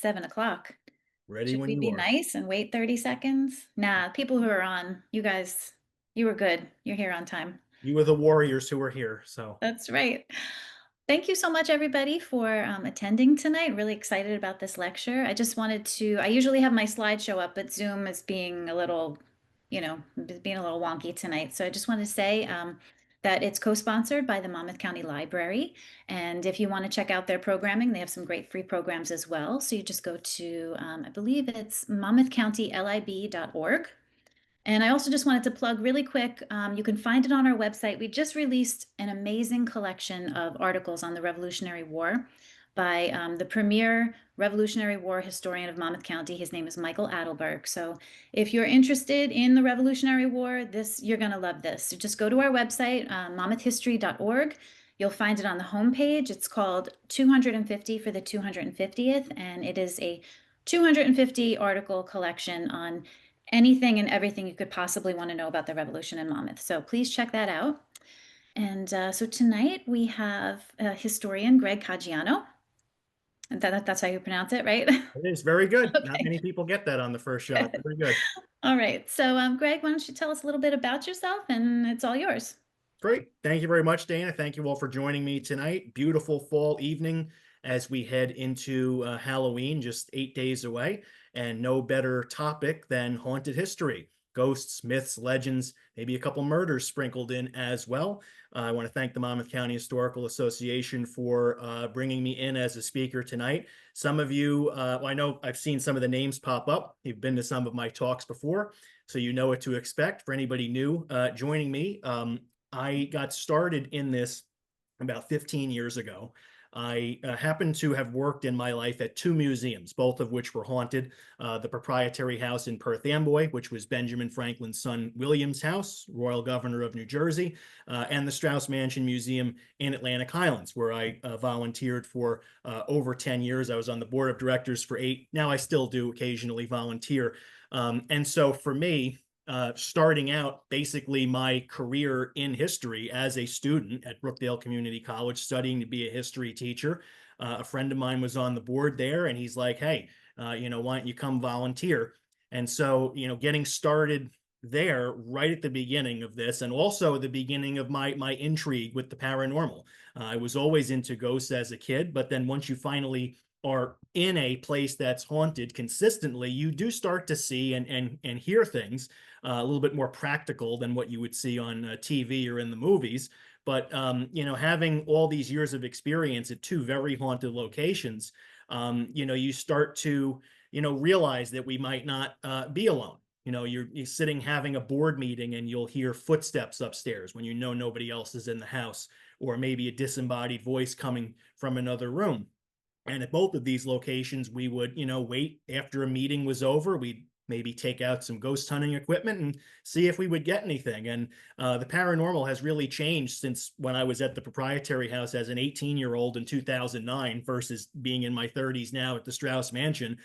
It's 7 o'clock. Ready Should when we you be are. nice and wait 30 seconds? Nah, people who are on, you guys, you were good. You're here on time. You were the warriors who were here. So That's right. Thank you so much, everybody, for attending tonight. Really excited about this lecture. I usually have my slideshow up, but Zoom is being a little, being a little wonky tonight. So I just wanted to say that it's co-sponsored by the Monmouth County Library. And if you want to check out their programming, they have some great free programs as well. So you just go to, I believe it's monmouthcountylib.org. And I also just wanted to plug really quick, you can find it on our website. We just released an amazing collection of articles on the Revolutionary War by the premier Revolutionary War historian of Monmouth County. His name is Michael Adelberg. So if you're interested in the Revolutionary War, you're going to love this. So just go to our website, monmouthhistory.org. You'll find it on the homepage. It's called 250 for the 250th, and it is a 250 article collection on anything and everything you could possibly want to know about the revolution in Monmouth. So please check that out. And so tonight we have historian Greg Caggiano. And that's how you pronounce it, right? it is very good. Not Okay, many people get that on the first shot. good. Very good. All right. So, Greg, why don't you tell us a little bit about yourself? And it's all yours. Great. Thank you very much, Dana. Thank you all for joining me tonight. Beautiful fall evening as we head into Halloween, just 8 days away. And no better topic than haunted history, ghosts, myths, legends, maybe a couple murders sprinkled in as well. I want to thank the Monmouth County Historical Association for bringing me in as a speaker tonight. Some of you, well, I know I've seen some of the names pop up. You've been to some of my talks before, so you know what to expect. For anybody new joining me, I got started in this about 15 years ago. I happened to have worked in my life at two museums, both of which were haunted. The Proprietary House in Perth Amboy, which was Benjamin Franklin's son William's house, Royal Governor of New Jersey, and the Strauss Mansion Museum in Atlantic Highlands, where I volunteered for over 10 years. I was on the board of directors for 8. Now I still do occasionally volunteer. And so for me, starting out basically my career in history as a student at Brookdale Community College, studying to be a history teacher. A friend of mine was on the board there, and he's like, "Hey, why don't you come volunteer?" And so, getting started there right at the beginning of this, and also the beginning of my intrigue with the paranormal. I was always into ghosts as a kid, but then once you finally are in a place that's haunted consistently, you do start to see and hear things a little bit more practical than what you would see on TV or in the movies. But having all these years of experience at two very haunted locations, you start to realize that we might not be alone. You're sitting having a board meeting and you'll hear footsteps upstairs when nobody else is in the house, or maybe a disembodied voice coming from another room. And at both of these locations, we would, wait after a meeting was over. We'd maybe take out some ghost hunting equipment and see if we would get anything. And the paranormal has really changed since when I was at the Proprietary House as an 18-year-old in 2009 versus being in my 30s now at the Strauss Mansion.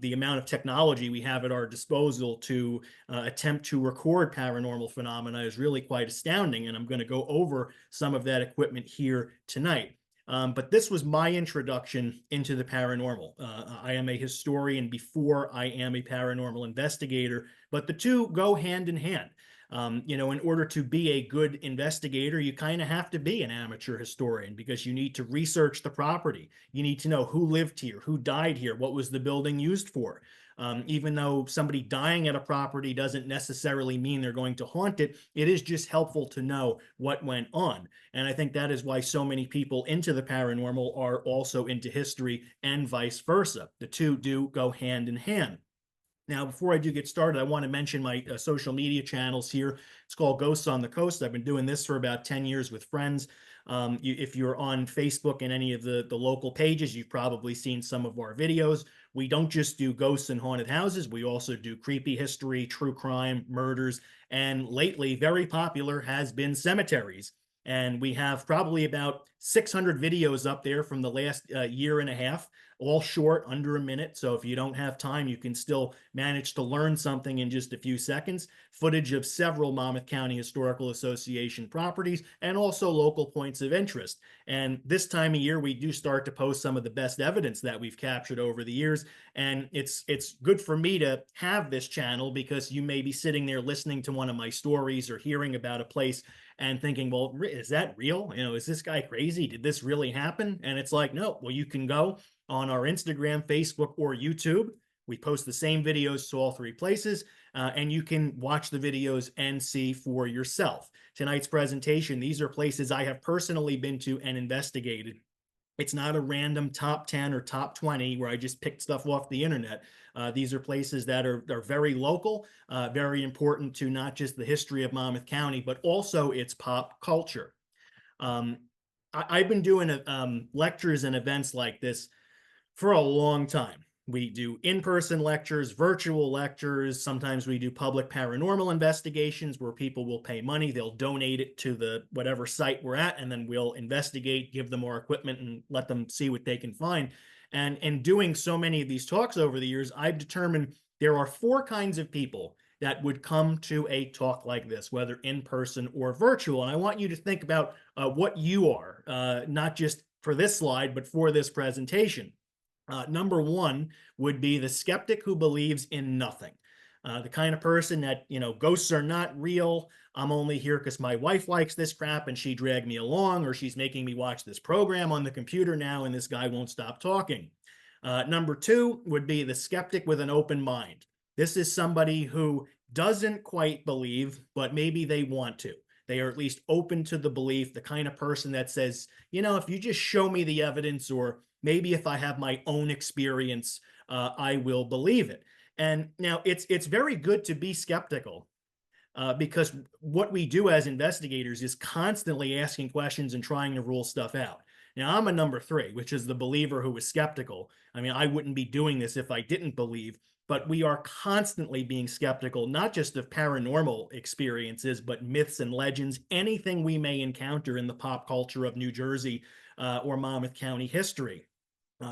The amount of technology we have at our disposal to attempt to record paranormal phenomena is really quite astounding. And I'm going to go over some of that equipment here tonight. But this was my introduction into the paranormal. I am a historian before I am a paranormal investigator, but the two go hand in hand. In order to be a good investigator, you kind of have to be an amateur historian because you need to research the property. You need to know who lived here, who died here, what was the building used for. Even though somebody dying at a property doesn't necessarily mean they're going to haunt it, it is just helpful to know what went on. And I think that is why so many people into the paranormal are also into history and vice versa. The two do go hand in hand. Now, before I do get started, I want to mention my social media channels here. It's called Ghosts on the Coast. I've been doing this for about 10 years with friends. If you're on Facebook and any of the local pages, you've probably seen some of our videos. We don't just do ghosts and haunted houses. We also do creepy history, true crime, murders, and lately, very popular has been cemeteries. And we have probably about 600 videos up there from the last year and a half, all short, under a minute. So if you don't have time, you can still manage to learn something in just a few seconds. Footage of several Monmouth County Historical Association properties and also local points of interest. And this time of year, we do start to post some of the best evidence that we've captured over the years. And it's good for me to have this channel because you may be sitting there listening to one of my stories or hearing about a place and thinking, well, is that real? Is this guy crazy? Did this really happen? And it's like, no. Well, you can go on our Instagram, Facebook, or YouTube. We post the same videos to all three places, and you can watch the videos and see for yourself. Tonight's presentation, these are places I have personally been to and investigated. It's not a random top 10 or top 20 where I just picked stuff off the internet. These are places that are very local, very important to not just the history of Monmouth County, but also its pop culture. Um, I've been doing lectures and events like this for a long time. We do in-person lectures, virtual lectures. Sometimes we do public paranormal investigations where people will pay money. They'll donate it to the whatever site we're at, and then we'll investigate, give them more equipment, and let them see what they can find. And in doing so many of these talks over the years, I've determined there are four kinds of people that would come to a talk like this, whether in person or virtual. And I want you to think about what you are, not just for this slide, but for this presentation. Number one would be the skeptic who believes in nothing. The kind of person that, ghosts are not real. I'm only here because my wife likes this crap and she dragged me along, or she's making me watch this program on the computer now and this guy won't stop talking. Number two would be the skeptic with an open mind. This is somebody who doesn't quite believe, but maybe they want to. They are at least open to the belief, the kind of person that says, if you just show me the evidence, or maybe if I have my own experience, I will believe it. And now it's very good to be skeptical, because what we do as investigators is constantly asking questions and trying to rule stuff out. Now, I'm a number three, which is the believer who is skeptical. I mean, I wouldn't be doing this if I didn't believe, but we are constantly being skeptical, not just of paranormal experiences, but myths and legends, anything we may encounter in the pop culture of New Jersey or Monmouth County history.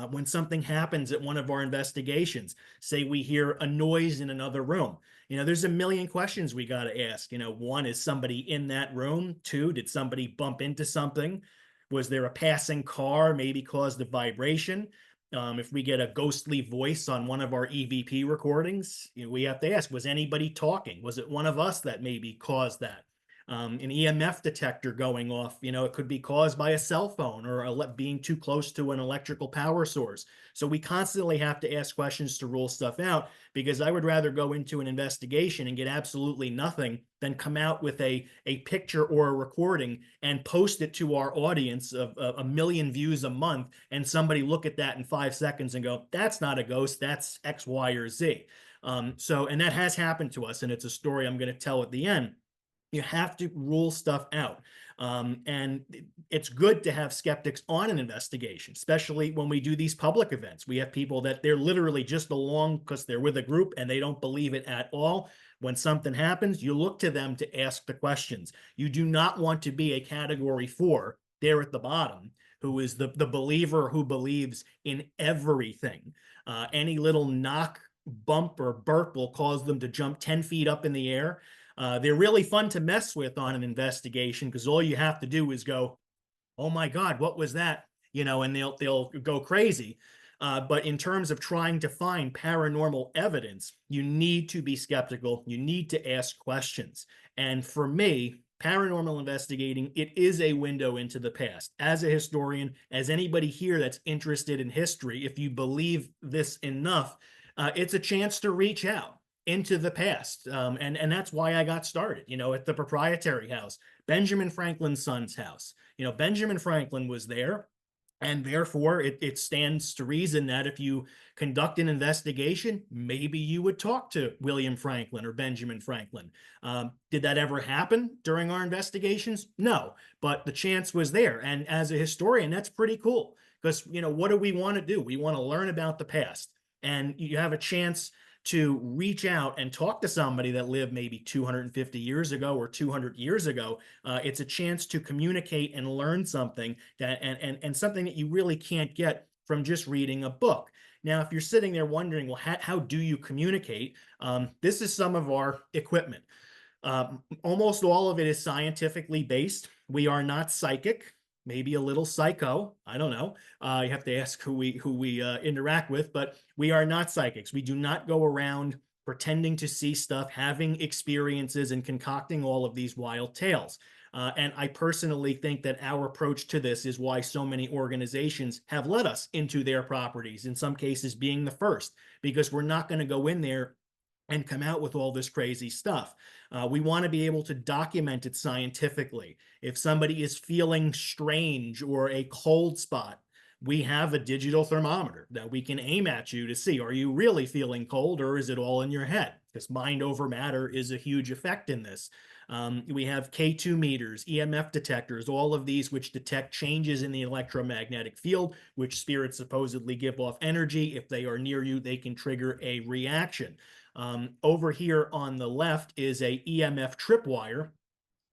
When something happens at one of our investigations, say we hear a noise in another room, there's a million questions we got to ask. One, is somebody in that room? Two, did somebody bump into something? Was there a passing car maybe caused a vibration? If we get a ghostly voice on one of our EVP recordings, we have to ask, was anybody talking? Was it one of us that maybe caused that? An EMF detector going off, it could be caused by a cell phone or being too close to an electrical power source. So we constantly have to ask questions to rule stuff out, because I would rather go into an investigation and get absolutely nothing than come out with a picture or a recording and post it to our audience of a million views a month, and somebody look at that in 5 seconds and go, that's not a ghost, that's X, Y, or Z. And that has happened to us, and it's a story I'm going to tell at the end. You have to rule stuff out. And it's good to have skeptics on an investigation, especially when we do these public events. We have people that they're literally just along because they're with a group and they don't believe it at all. When something happens, you look to them to ask the questions. You do not want to be a category 4 there at the bottom, who is the believer who believes in everything. Any little knock, bump, or burp will cause them to jump 10 feet up in the air. They're really fun to mess with on an investigation because all you have to do is go, "Oh my God, what was that?" And they'll go crazy. But in terms of trying to find paranormal evidence, you need to be skeptical. You need to ask questions. And for me, paranormal investigating, it is a window into the past. As a historian, as anybody here that's interested in history, if you believe this enough, it's a chance to reach out into the past. And that's why I got started, at the proprietary house, Benjamin Franklin's son's house. Benjamin Franklin was there. And therefore, it stands to reason that if you conduct an investigation, maybe you would talk to William Franklin or Benjamin Franklin. Did that ever happen during our investigations? No, but the chance was there. And as a historian, that's pretty cool because, what do we want to do? We want to learn about the past. And you have a chance to reach out and talk to somebody that lived maybe 250 years ago or 200 years ago. It's a chance to communicate and learn something and something that you really can't get from just reading a book. Now, if you're sitting there wondering, well, how do you communicate? This is some of our equipment. Almost all of it is scientifically based. We are not psychic, maybe a little psycho. I don't know. You have to ask who we interact with, but we are not psychics. We do not go around pretending to see stuff, having experiences, and concocting all of these wild tales. And I personally think that our approach to this is why so many organizations have let us into their properties, in some cases being the first, because we're not going to go in there and come out with all this crazy stuff. We want to be able to document it scientifically. If somebody is feeling strange or a cold spot, we have a digital thermometer that we can aim at you to see, are you really feeling cold or is it all in your head? Because mind over matter is a huge effect in this. We have K2 meters, EMF detectors, all of these which detect changes in the electromagnetic field, which spirits supposedly give off energy. If they are near you, they can trigger a reaction. Over here on the left is a EMF tripwire,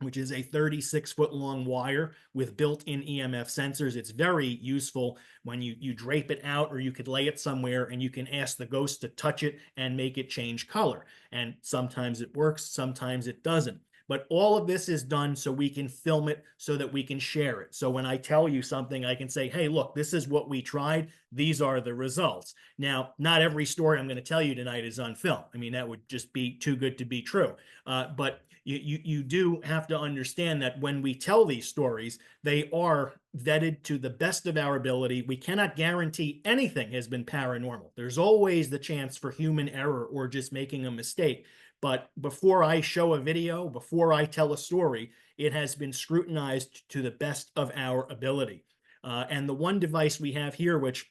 which is a 36-foot long wire with built-in EMF sensors. It's very useful when you drape it out, or you could lay it somewhere and you can ask the ghost to touch it and make it change color. And sometimes it works, sometimes it doesn't. But all of this is done so we can film it, so that we can share it. So when I tell you something, I can say, hey, look, this is what we tried. These are the results. Now, not every story I'm going to tell you tonight is on film. I mean, that would just be too good to be true. But you do have to understand that when we tell these stories, they are vetted to the best of our ability. We cannot guarantee anything has been paranormal. There's always the chance for human error or just making a mistake. But before I show a video, before I tell a story, it has been scrutinized to the best of our ability. And the one device we have here, which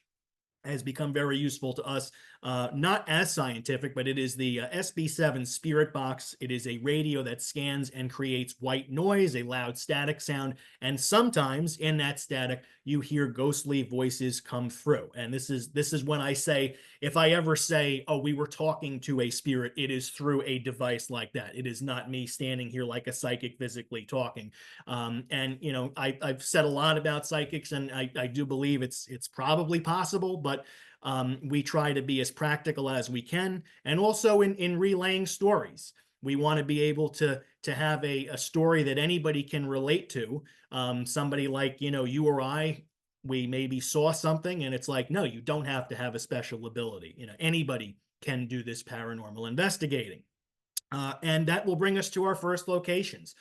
has become very useful to us, not as scientific, but it is the SB7 Spirit Box. It is a radio that scans and creates white noise, a loud static sound, and sometimes in that static you hear ghostly voices come through. And this is when I say, if I ever say, oh, we were talking to a spirit, it is through a device like that. It is not me standing here like a psychic physically talking. And you know, I've said a lot about psychics, and I do believe it's probably possible, but we try to be as practical as we can. And also in relaying stories, we want to be able to have a story that anybody can relate to. Somebody like, you know, you or I, we maybe saw something and it's like, no, you don't have to have a special ability. You know, anybody can do this paranormal investigating. And that will bring us to our first locations.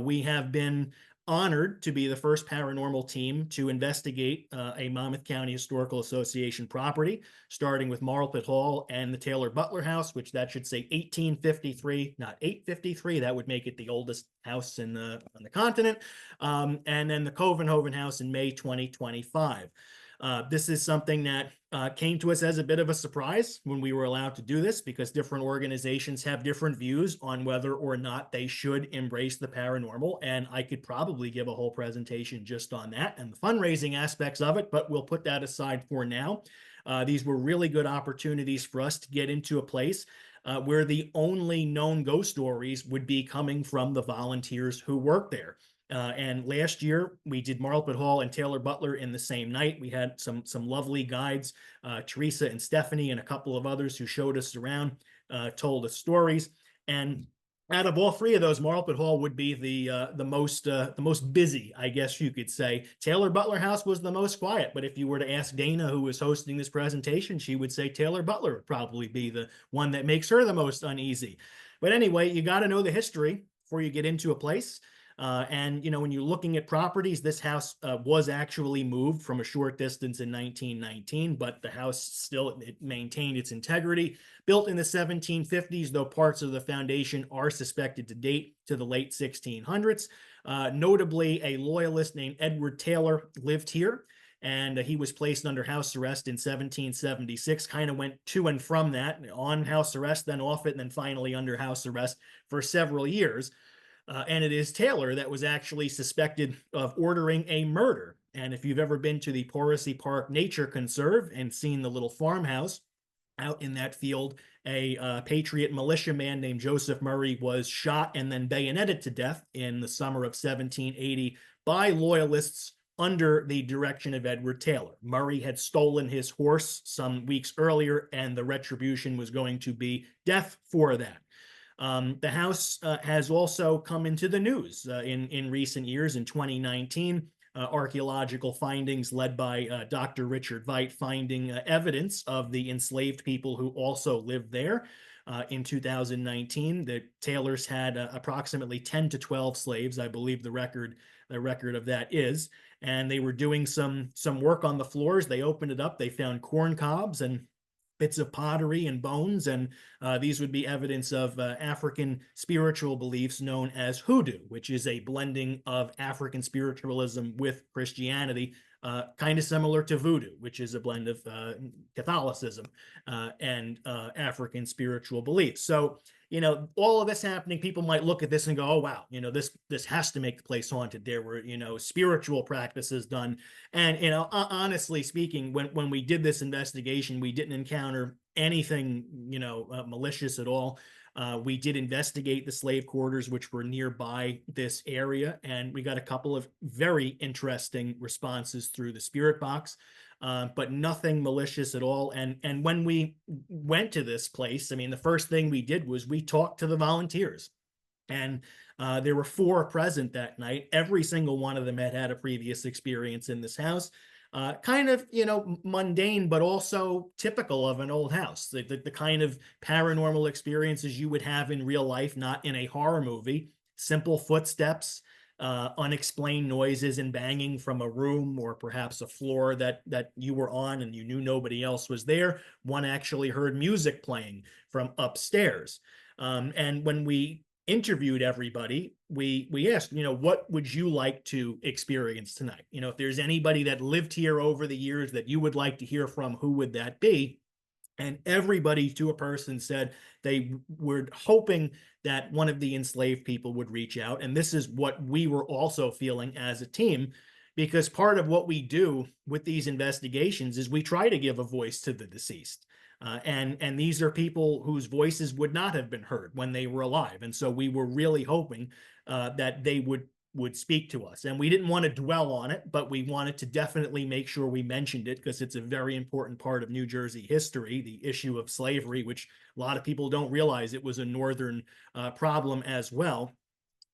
We have been honored to be the first paranormal team to investigate a Monmouth County Historical Association property, starting with Marlpit Hall and the Taylor-Butler house, which that should say 1853, not 853. That would make it the oldest house on the continent. And then the Covenhoven house in May 2025. This is something that came to us as a bit of a surprise when we were allowed to do this, because different organizations have different views on whether or not they should embrace the paranormal. And I could probably give a whole presentation just on that and the fundraising aspects of it, but we'll put that aside for now. These were really good opportunities for us to get into a place where the only known ghost stories would be coming from the volunteers who work there. And last year we did Marlpit Hall and Taylor-Butler in the same night. We had some lovely guides, Teresa and Stephanie and a couple of others who showed us around, told us stories. And out of all three of those, Marlpit Hall would be the most busy, I guess you could say. Taylor-Butler House was the most quiet, but if you were to ask Dana, who was hosting this presentation, she would say Taylor-Butler would probably be the one that makes her the most uneasy. But anyway, you got to know the history before you get into a place. And, you know, when you're looking at properties, this house was actually moved from a short distance in 1919, but the house still it maintained its integrity. Built in the 1750s, though parts of the foundation are suspected to date to the late 1600s. Notably, a loyalist named Edward Taylor lived here, and he was placed under house arrest in 1776, kind of went to and from that, on house arrest, then off it, and then finally under house arrest for several years. And it is Taylor that was actually suspected of ordering a murder. And if you've ever been to the Asbury Park Nature Conserve and seen the little farmhouse out in that field, a Patriot militia man named Joseph Murray was shot and then bayoneted to death in the summer of 1780 by loyalists under the direction of Edward Taylor. Murray had stolen his horse some weeks earlier, and the retribution was going to be death for that. The House has also come into the news in recent years. In 2019, archaeological findings led by Dr. Richard Veit finding evidence of the enslaved people who also lived there. In 2019, the Taylors had approximately 10 to 12 slaves, I believe the record of that is, and they were doing some work on the floors. They opened it up, they found corn cobs and bits of pottery and bones, and these would be evidence of African spiritual beliefs known as hoodoo, which is a blending of African spiritualism with Christianity, kind of similar to voodoo, which is a blend of Catholicism and African spiritual beliefs. So, all of this happening, people might look at this and go, "Oh wow, this has to make the place haunted." There were, spiritual practices done, and honestly speaking, when we did this investigation, we didn't encounter anything malicious at all. We did investigate the slave quarters, which were nearby this area, and we got a couple of very interesting responses through the spirit box, but nothing malicious at all. And when we went to this place, I mean, the first thing we did was we talked to the volunteers. And there were 4 present that night. Every single one of them had had a previous experience in this house. Kind of, mundane, but also typical of an old house. The kind of paranormal experiences you would have in real life, not in a horror movie. Simple footsteps, unexplained noises and banging from a room or perhaps a floor that you were on and you knew nobody else was there. One actually heard music playing from upstairs. And when we interviewed everybody, we asked, what would you like to experience tonight? If there's anybody that lived here over the years that you would like to hear from, who would that be? And everybody to a person said they were hoping that one of the enslaved people would reach out. And this is what we were also feeling as a team, because part of what we do with these investigations is we try to give a voice to the deceased. And these are people whose voices would not have been heard when they were alive. And so we were really hoping that they would speak to us. And we didn't want to dwell on it, but we wanted to definitely make sure we mentioned it because it's a very important part of New Jersey history, the issue of slavery, which a lot of people don't realize it was a northern problem as well.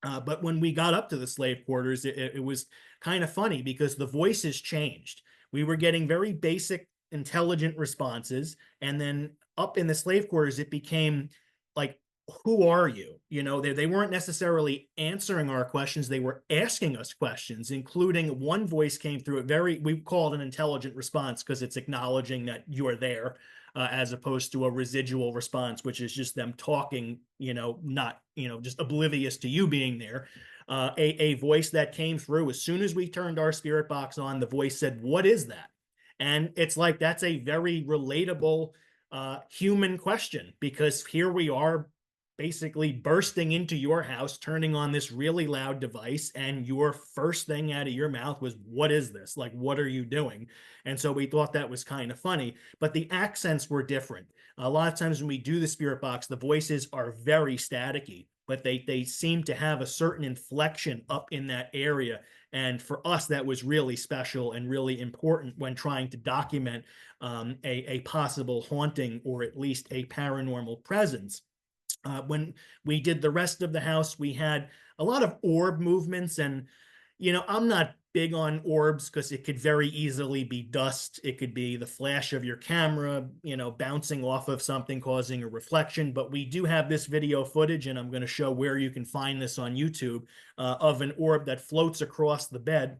But when we got up to the slave quarters, it was kind of funny because the voices changed. We were getting very basic, intelligent responses. And then up in the slave quarters, it became like, who are you? They weren't necessarily answering our questions. They were asking us questions, including one voice came through we call it an intelligent response because it's acknowledging that you're there, as opposed to a residual response, which is just them talking, not, just oblivious to you being there. A voice that came through as soon as we turned our spirit box on, the voice said, "What is that?" And it's like, that's a very relatable human question, because here we are basically bursting into your house, turning on this really loud device, and your first thing out of your mouth was, "What is this? Like, what are you doing?" And so we thought that was kind of funny, but the accents were different. A lot of times when we do the spirit box, the voices are very staticky, but they seem to have a certain inflection up in that area. And for us, that was really special and really important when trying to document a possible haunting or at least a paranormal presence. When we did the rest of the house, we had a lot of orb movements. And, I'm not big on orbs because it could very easily be dust. It could be the flash of your camera, bouncing off of something, causing a reflection. But we do have this video footage, and I'm going to show where you can find this on YouTube, of an orb that floats across the bed.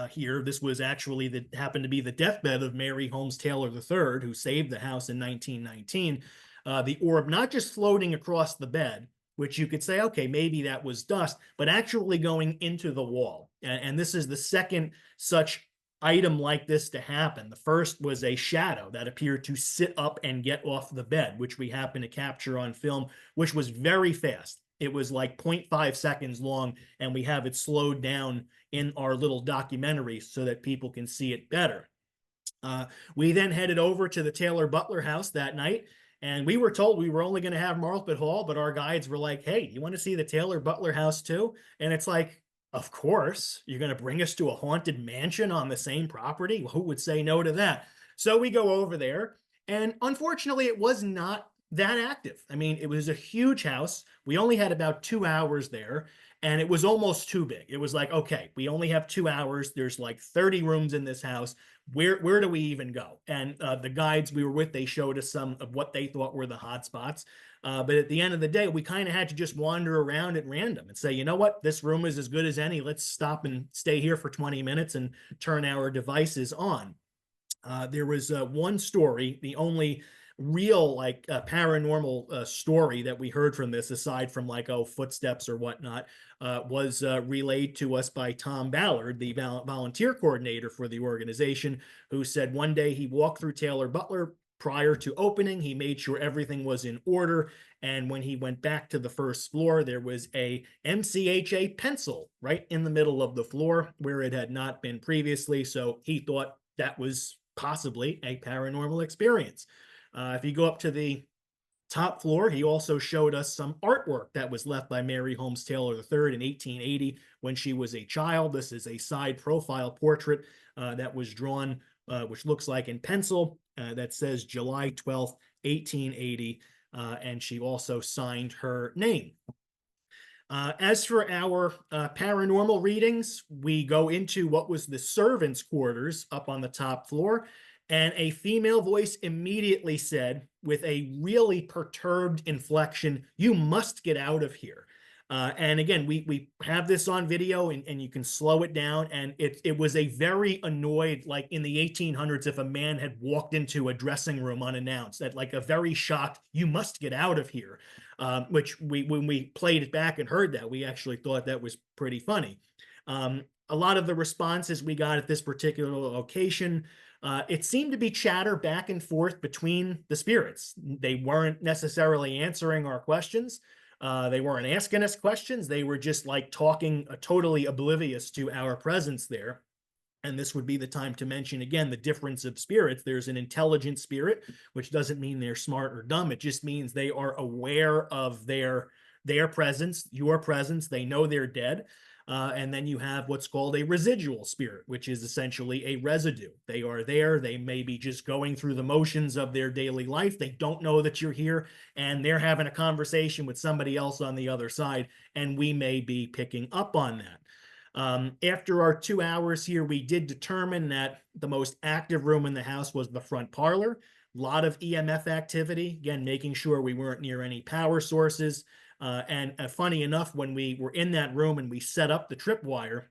Here, this was actually happened to be the deathbed of Mary Holmes Taylor III, who saved the house in 1919. The orb not just floating across the bed, which you could say, okay, maybe that was dust, but actually going into the wall. And this is the second such item like this to happen. The first was a shadow that appeared to sit up and get off the bed, which we happened to capture on film, which was very fast. It was like 0.5 seconds long, and we have it slowed down in our little documentary so that people can see it better. We then headed over to the Taylor-Butler house that night, and we were told we were only going to have Marlpit Hall, but our guides were like, "Hey, you want to see the Taylor-Butler house too?" And it's like, Of course, you're going to bring us to a haunted mansion on the same property? Who would say no to that? So we go over there, and unfortunately, it was not that active. I mean, it was a huge house. We only had about 2 hours there, and it was almost too big. It was like, okay, we only have 2 hours. There's like 30 rooms in this house. Where do we even go? And the guides we were with, they showed us some of what they thought were the hot spots. But at the end of the day, we kind of had to just wander around at random and say, you know what, this room is as good as any. Let's stop and stay here for 20 minutes and turn our devices on. There was one story, the only real like paranormal story that we heard from this, aside from like, oh, footsteps or whatnot, was relayed to us by Tom Ballard, the volunteer coordinator for the organization, who said one day he walked through Taylor-Butler prior to opening. He made sure everything was in order. And when he went back to the first floor, there was a MCHA pencil right in the middle of the floor where it had not been previously. So he thought that was possibly a paranormal experience. If you go up to the top floor, he also showed us some artwork that was left by Mary Holmes Taylor III in 1880 when she was a child. This is a side profile portrait that was drawn, which looks like in pencil, that says July 12th, 1880. And she also signed her name. As for our paranormal readings, we go into what was the servants' quarters up on the top floor, and a female voice immediately said, with a really perturbed inflection, "You must get out of here." And again, we have this on video, and you can slow it down. And it was a very annoyed, like in the 1800s, if a man had walked into a dressing room unannounced, that like a very shocked, "You must get out of here." Which when we played it back and heard that, we actually thought that was pretty funny. A lot of the responses we got at this particular location, it seemed to be chatter back and forth between the spirits. They weren't necessarily answering our questions. They weren't asking us questions. They were just like talking, totally oblivious to our presence there. And this would be the time to mention again the difference of spirits. There's an intelligent spirit, which doesn't mean they're smart or dumb. It just means they are aware of their presence, your presence. They know they're dead. And then you have what's called a residual spirit, which is essentially a residue. They are there. They may be just going through the motions of their daily life. They don't know that you're here, and they're having a conversation with somebody else on the other side, and we may be picking up on that. After our 2 hours here, we did determine that the most active room in the house was the front parlor. A lot of EMF activity, again, making sure we weren't near any power sources. And funny enough, when we were in that room and we set up the tripwire,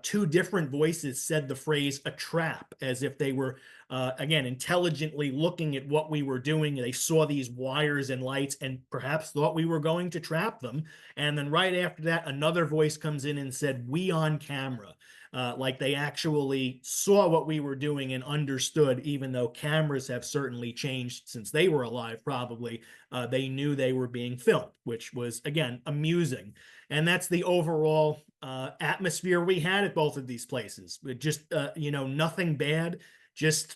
two different voices said the phrase "a trap," as if they were, again, intelligently looking at what we were doing. They saw these wires and lights and perhaps thought we were going to trap them. And then right after that, another voice comes in and said, "We on camera." Like they actually saw what we were doing and understood, even though cameras have certainly changed since they were alive, probably. They knew they were being filmed, which was, again, amusing. And that's the overall atmosphere we had at both of these places. Just, nothing bad, just,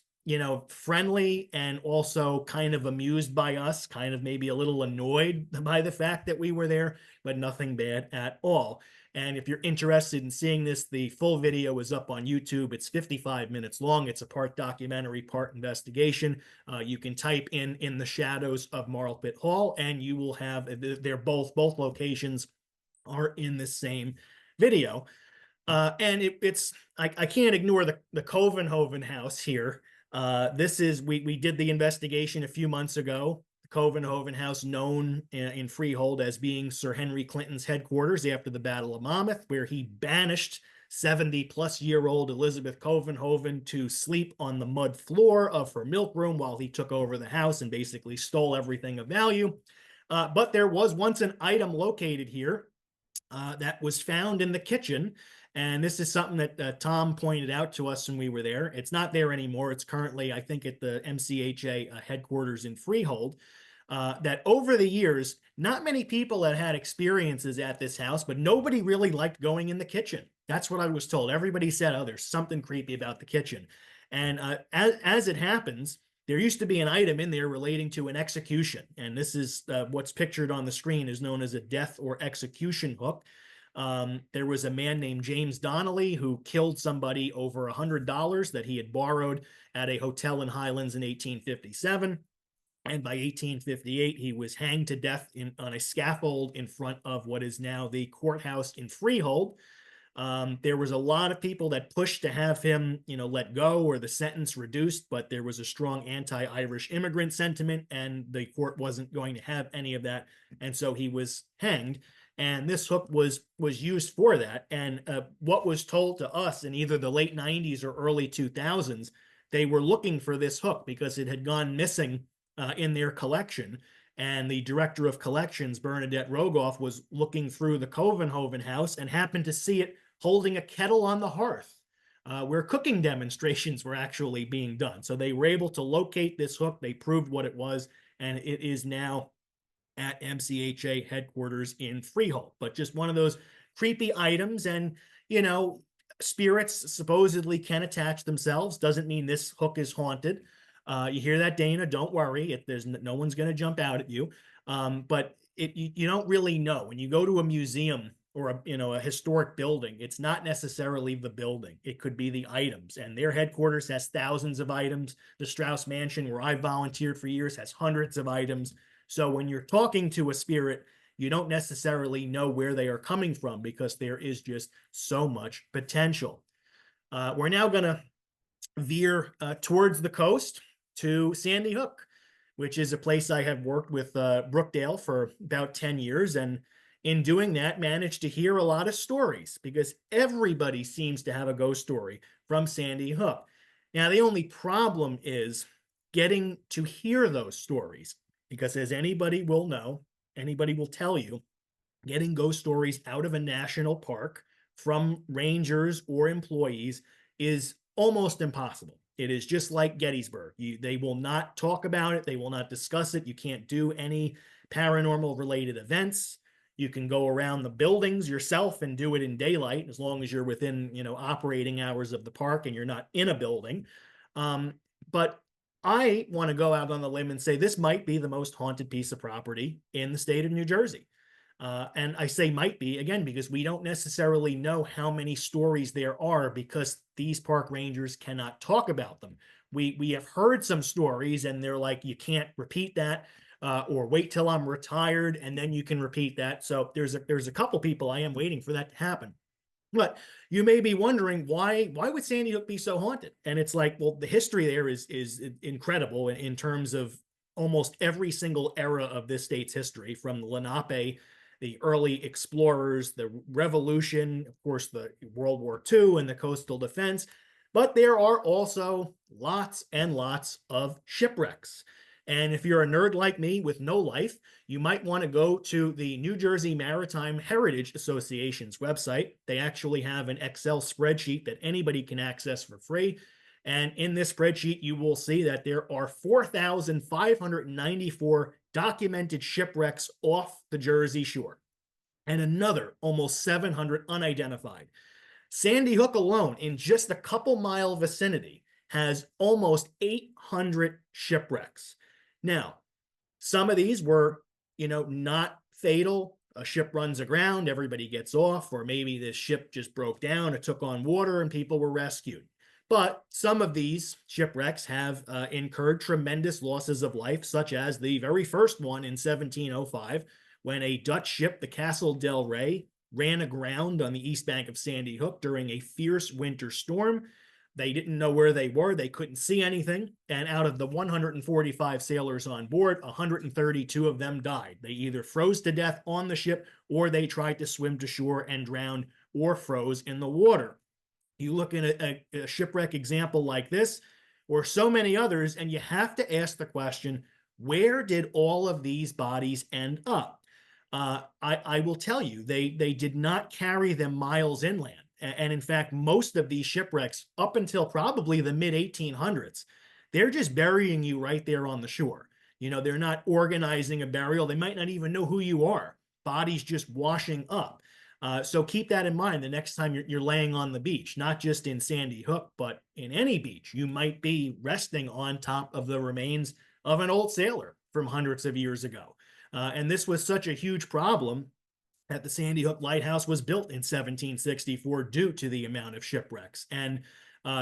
friendly, and also kind of amused by us, kind of maybe a little annoyed by the fact that we were there, but nothing bad at all. And if you're interested in seeing this, the full video is up on YouTube. It's 55 minutes long. It's a part documentary, part investigation. You can type in the shadows of Marlpit Hall, and you will have, they're both locations are in the same video. And it's I can't ignore the Covenhoven house here. This is we did the investigation a few months ago. The Covenhoven house, known in Freehold as being Sir Henry Clinton's headquarters after the Battle of Monmouth, where he banished 70-plus-year-old Elizabeth Covenhoven to sleep on the mud floor of her milk room while he took over the house and basically stole everything of value. But there was once an item located here that was found in the kitchen. And this is something that Tom pointed out to us when we were there. It's not there anymore. It's currently, I think, at the MCHA headquarters in Freehold. That over the years, not many people had had experiences at this house, but nobody really liked going in the kitchen. That's what I was told. Everybody said, oh, there's something creepy about the kitchen. And as it happens, there used to be an item in there relating to an execution. And this is what's pictured on the screen is known as a death or execution hook. There was a man named James Donnelly who killed somebody over $100 that he had borrowed at a hotel in Highlands in 1857. And by 1858, he was hanged to death on a scaffold in front of what is now the courthouse in Freehold. There was a lot of people that pushed to have him, let go or the sentence reduced, but there was a strong anti-Irish immigrant sentiment, and the court wasn't going to have any of that, and so he was hanged. And this hook was used for that. And what was told to us in either the late '90s or early 2000s, they were looking for this hook because it had gone missing in their collection. And the director of collections, Bernadette Rogoff, was looking through the Covenhoven house and happened to see it holding a kettle on the hearth where cooking demonstrations were actually being done. So they were able to locate this hook. They proved what it was, and it is now at MCHA headquarters in Freehold. But just one of those creepy items. And, you know, spirits supposedly can attach themselves. Doesn't mean this hook is haunted. You hear that, Dana? Don't worry. There's no one's going to jump out at you. But you don't really know when you go to a museum or a historic building. It's not necessarily the building. It could be the items, and their headquarters has thousands of items. The Strauss Mansion, where I volunteered for years, has hundreds of items. So when you're talking to a spirit, you don't necessarily know where they are coming from because there is just so much potential. We're now going to veer towards the coast to Sandy Hook, which is a place I have worked with Brookdale for about 10 years. And in doing that, managed to hear a lot of stories because everybody seems to have a ghost story from Sandy Hook. Now, the only problem is getting to hear those stories because, as anybody will know, anybody will tell you, getting ghost stories out of a national park from rangers or employees is almost impossible. It is just like Gettysburg. They will not talk about it. They will not discuss it. You can't do any paranormal related events. You can go around the buildings yourself and do it in daylight as long as you're within, operating hours of the park and you're not in a building. But I want to go out on the limb and say this might be the most haunted piece of property in the state of New Jersey. And I say might be, again, because we don't necessarily know how many stories there are because these park rangers cannot talk about them. We have heard some stories and they're like, you can't repeat that, or wait till I'm retired and then you can repeat that. So there's a couple people I am waiting for that to happen. But you may be wondering why would Sandy Hook be so haunted? And it's like, well, the history there is incredible in terms of almost every single era of this state's history, from the Lenape, the early explorers, the Revolution, of course, the World War II, and the coastal defense. But there are also lots and lots of shipwrecks. And if you're a nerd like me with no life, you might want to go to the New Jersey Maritime Heritage Association's website. They actually have an Excel spreadsheet that anybody can access for free. And in this spreadsheet, you will see that there are 4,594 documented shipwrecks off the Jersey shore and another almost 700 unidentified. Sandy Hook alone, in just a couple mile vicinity, has almost 800 shipwrecks. Now, some of these were, not fatal. A ship runs aground, everybody gets off, or maybe this ship just broke down, it took on water, and people were rescued. But some of these shipwrecks have incurred tremendous losses of life, such as the very first one in 1705, when a Dutch ship, the Castle del Rey, ran aground on the east bank of Sandy Hook during a fierce winter storm. They didn't know where they were. They couldn't see anything. And out of the 145 sailors on board, 132 of them died. They either froze to death on the ship or they tried to swim to shore and drowned or froze in the water. You look at a shipwreck example like this or so many others, and you have to ask the question, where did all of these bodies end up? I will tell you, they did not carry them miles inland. And in fact, most of these shipwrecks, up until probably the mid 1800s, they're just burying you right there on the shore. They're not organizing a burial. They might not even know who you are. Bodies just washing up. So keep that in mind the next time you're laying on the beach, not just in Sandy Hook, but in any beach. You might be resting on top of the remains of an old sailor from hundreds of years ago. And this was such a huge problem that the Sandy Hook Lighthouse was built in 1764 due to the amount of shipwrecks. And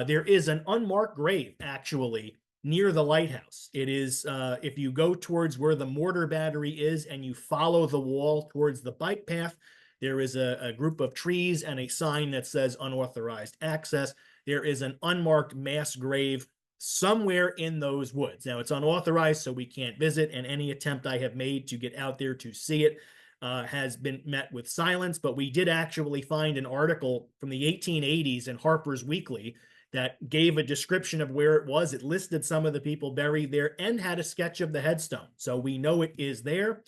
there is an unmarked grave actually near the lighthouse. It is, if you go towards where the mortar battery is and you follow the wall towards the bike path, there is a group of trees and a sign that says unauthorized access. There is an unmarked mass grave somewhere in those woods. Now, it's unauthorized, so we can't visit, and any attempt I have made to get out there to see it has been met with silence. But we did actually find an article from the 1880s in Harper's Weekly that gave a description of where it was. It listed some of the people buried there and had a sketch of the headstone. So we know it is there.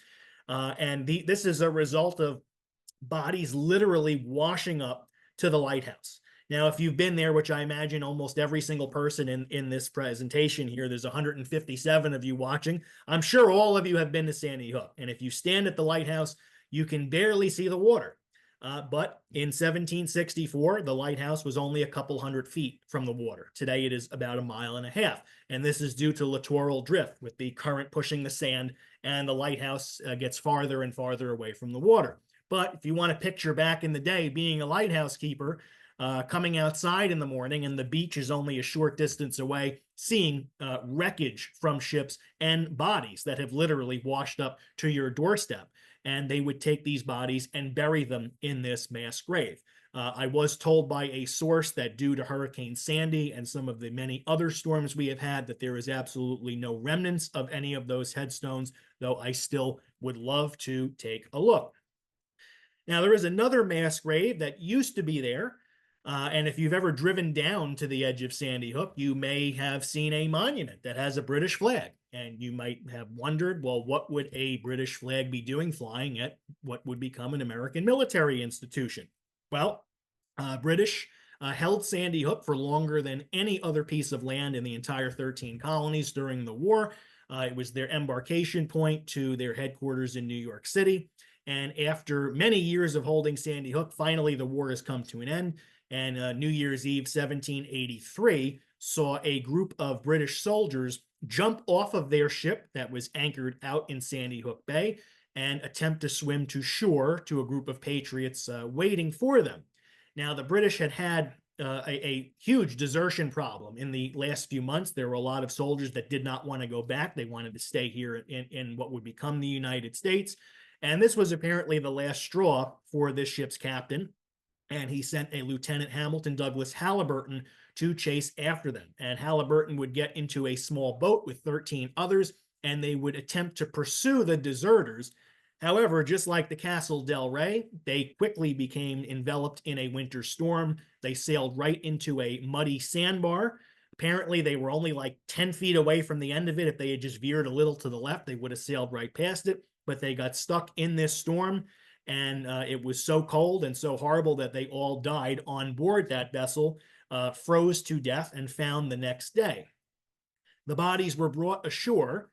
This is a result of bodies literally washing up to the lighthouse. Now, if you've been there, which I imagine almost every single person in this presentation here, there's 157 of you watching. I'm sure all of you have been to Sandy Hook. And if you stand at the lighthouse, you can barely see the water. But in 1764, the lighthouse was only a couple hundred feet from the water. Today, it is about a mile and a half. And this is due to littoral drift, with the current pushing the sand, and the lighthouse gets farther and farther away from the water. But if you want to picture back in the day being a lighthouse keeper, coming outside in the morning and the beach is only a short distance away, seeing wreckage from ships and bodies that have literally washed up to your doorstep. And they would take these bodies and bury them in this mass grave. I was told by a source that due to Hurricane Sandy and some of the many other storms we have had, that there is absolutely no remnants of any of those headstones, though I still would love to take a look. Now, there is another mass grave that used to be there. And if you've ever driven down to the edge of Sandy Hook, you may have seen a monument that has a British flag. And you might have wondered, well, what would a British flag be doing flying at what would become an American military institution? Well, British held Sandy Hook for longer than any other piece of land in the entire 13 colonies during the war. It was their embarkation point to their headquarters in New York City. And after many years of holding Sandy Hook, finally the war has come to an end. And New Year's Eve 1783 saw a group of British soldiers jump off of their ship that was anchored out in Sandy Hook Bay and attempt to swim to shore to a group of patriots waiting for them. Now, the British had a huge desertion problem in the last few months. There were a lot of soldiers that did not want to go back. They wanted to stay here in what would become the United States. And this was apparently the last straw for this ship's captain. And he sent a Lieutenant Hamilton Douglas Halliburton to chase after them. And Halliburton would get into a small boat with 13 others, and they would attempt to pursue the deserters. However, just like the Castle Del Rey, they quickly became enveloped in a winter storm. They sailed right into a muddy sandbar. Apparently, they were only like 10 feet away from the end of it. If they had just veered a little to the left, they would have sailed right past it. But they got stuck in this storm, and it was so cold and so horrible that they all died on board that vessel, froze to death, and found the next day. The bodies were brought ashore,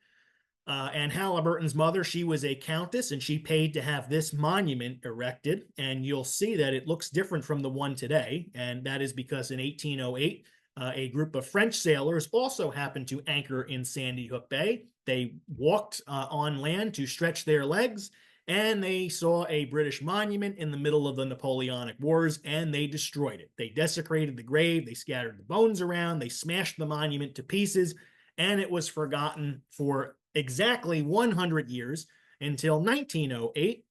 and Halliburton's mother, she was a countess, and she paid to have this monument erected. And you'll see that it looks different from the one today, and that is because in 1808, a group of French sailors also happened to anchor in Sandy Hook Bay. They walked on land to stretch their legs, and they saw a British monument in the middle of the Napoleonic Wars, and they destroyed it. They desecrated the grave, they scattered the bones around, they smashed the monument to pieces, and it was forgotten for exactly 100 years until 1908,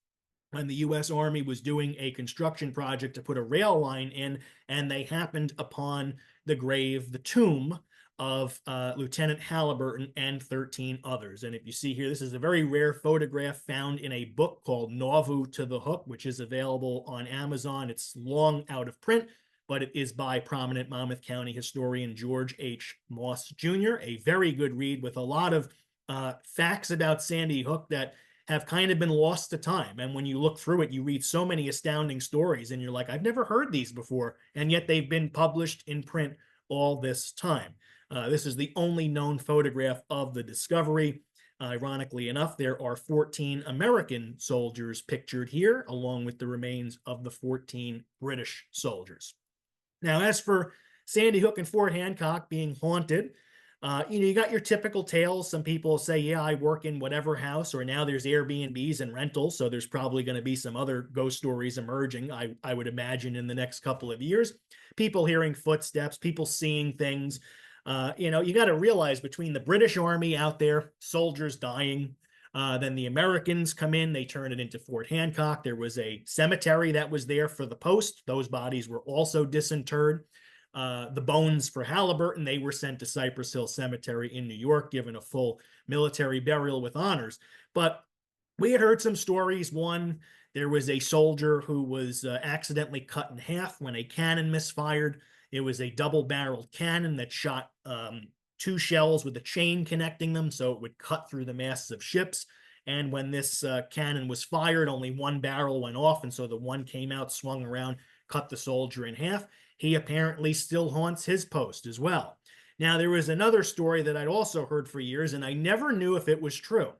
when the U.S. Army was doing a construction project to put a rail line in, and they happened upon the grave, the tomb of Lieutenant Halliburton and 13 others. And if you see here, this is a very rare photograph found in a book called Nauvoo to the Hook, which is available on Amazon. It's long out of print, but it is by prominent Monmouth County historian George H. Moss Jr., a very good read with a lot of facts about Sandy Hook that have kind of been lost to time. And when you look through it, you read so many astounding stories, and you're like, I've never heard these before, and yet they've been published in print all this time. This is the only known photograph of the discovery. Ironically enough, there are 14 American soldiers pictured here, along with the remains of the 14 British soldiers. Now, as for Sandy Hook and Fort Hancock being haunted, You got your typical tales. Some people say, yeah, I work in whatever house, or now there's Airbnbs and rentals. So there's probably going to be some other ghost stories emerging, I would imagine, in the next couple of years. People hearing footsteps, people seeing things. You got to realize between the British Army out there, soldiers dying, then the Americans come in, they turn it into Fort Hancock. There was a cemetery that was there for the post. Those bodies were also disinterred. The bones for Halliburton, they were sent to Cypress Hill Cemetery in New York, given a full military burial with honors. But we had heard some stories. One, there was a soldier who was accidentally cut in half when a cannon misfired. It was a double-barreled cannon that shot two shells with a chain connecting them, so it would cut through the masts of ships. And when this cannon was fired, only one barrel went off, and so the one came out, swung around, cut the soldier in half. He apparently still haunts his post as well. Now, there was another story that I'd also heard for years, and I never knew if it was true.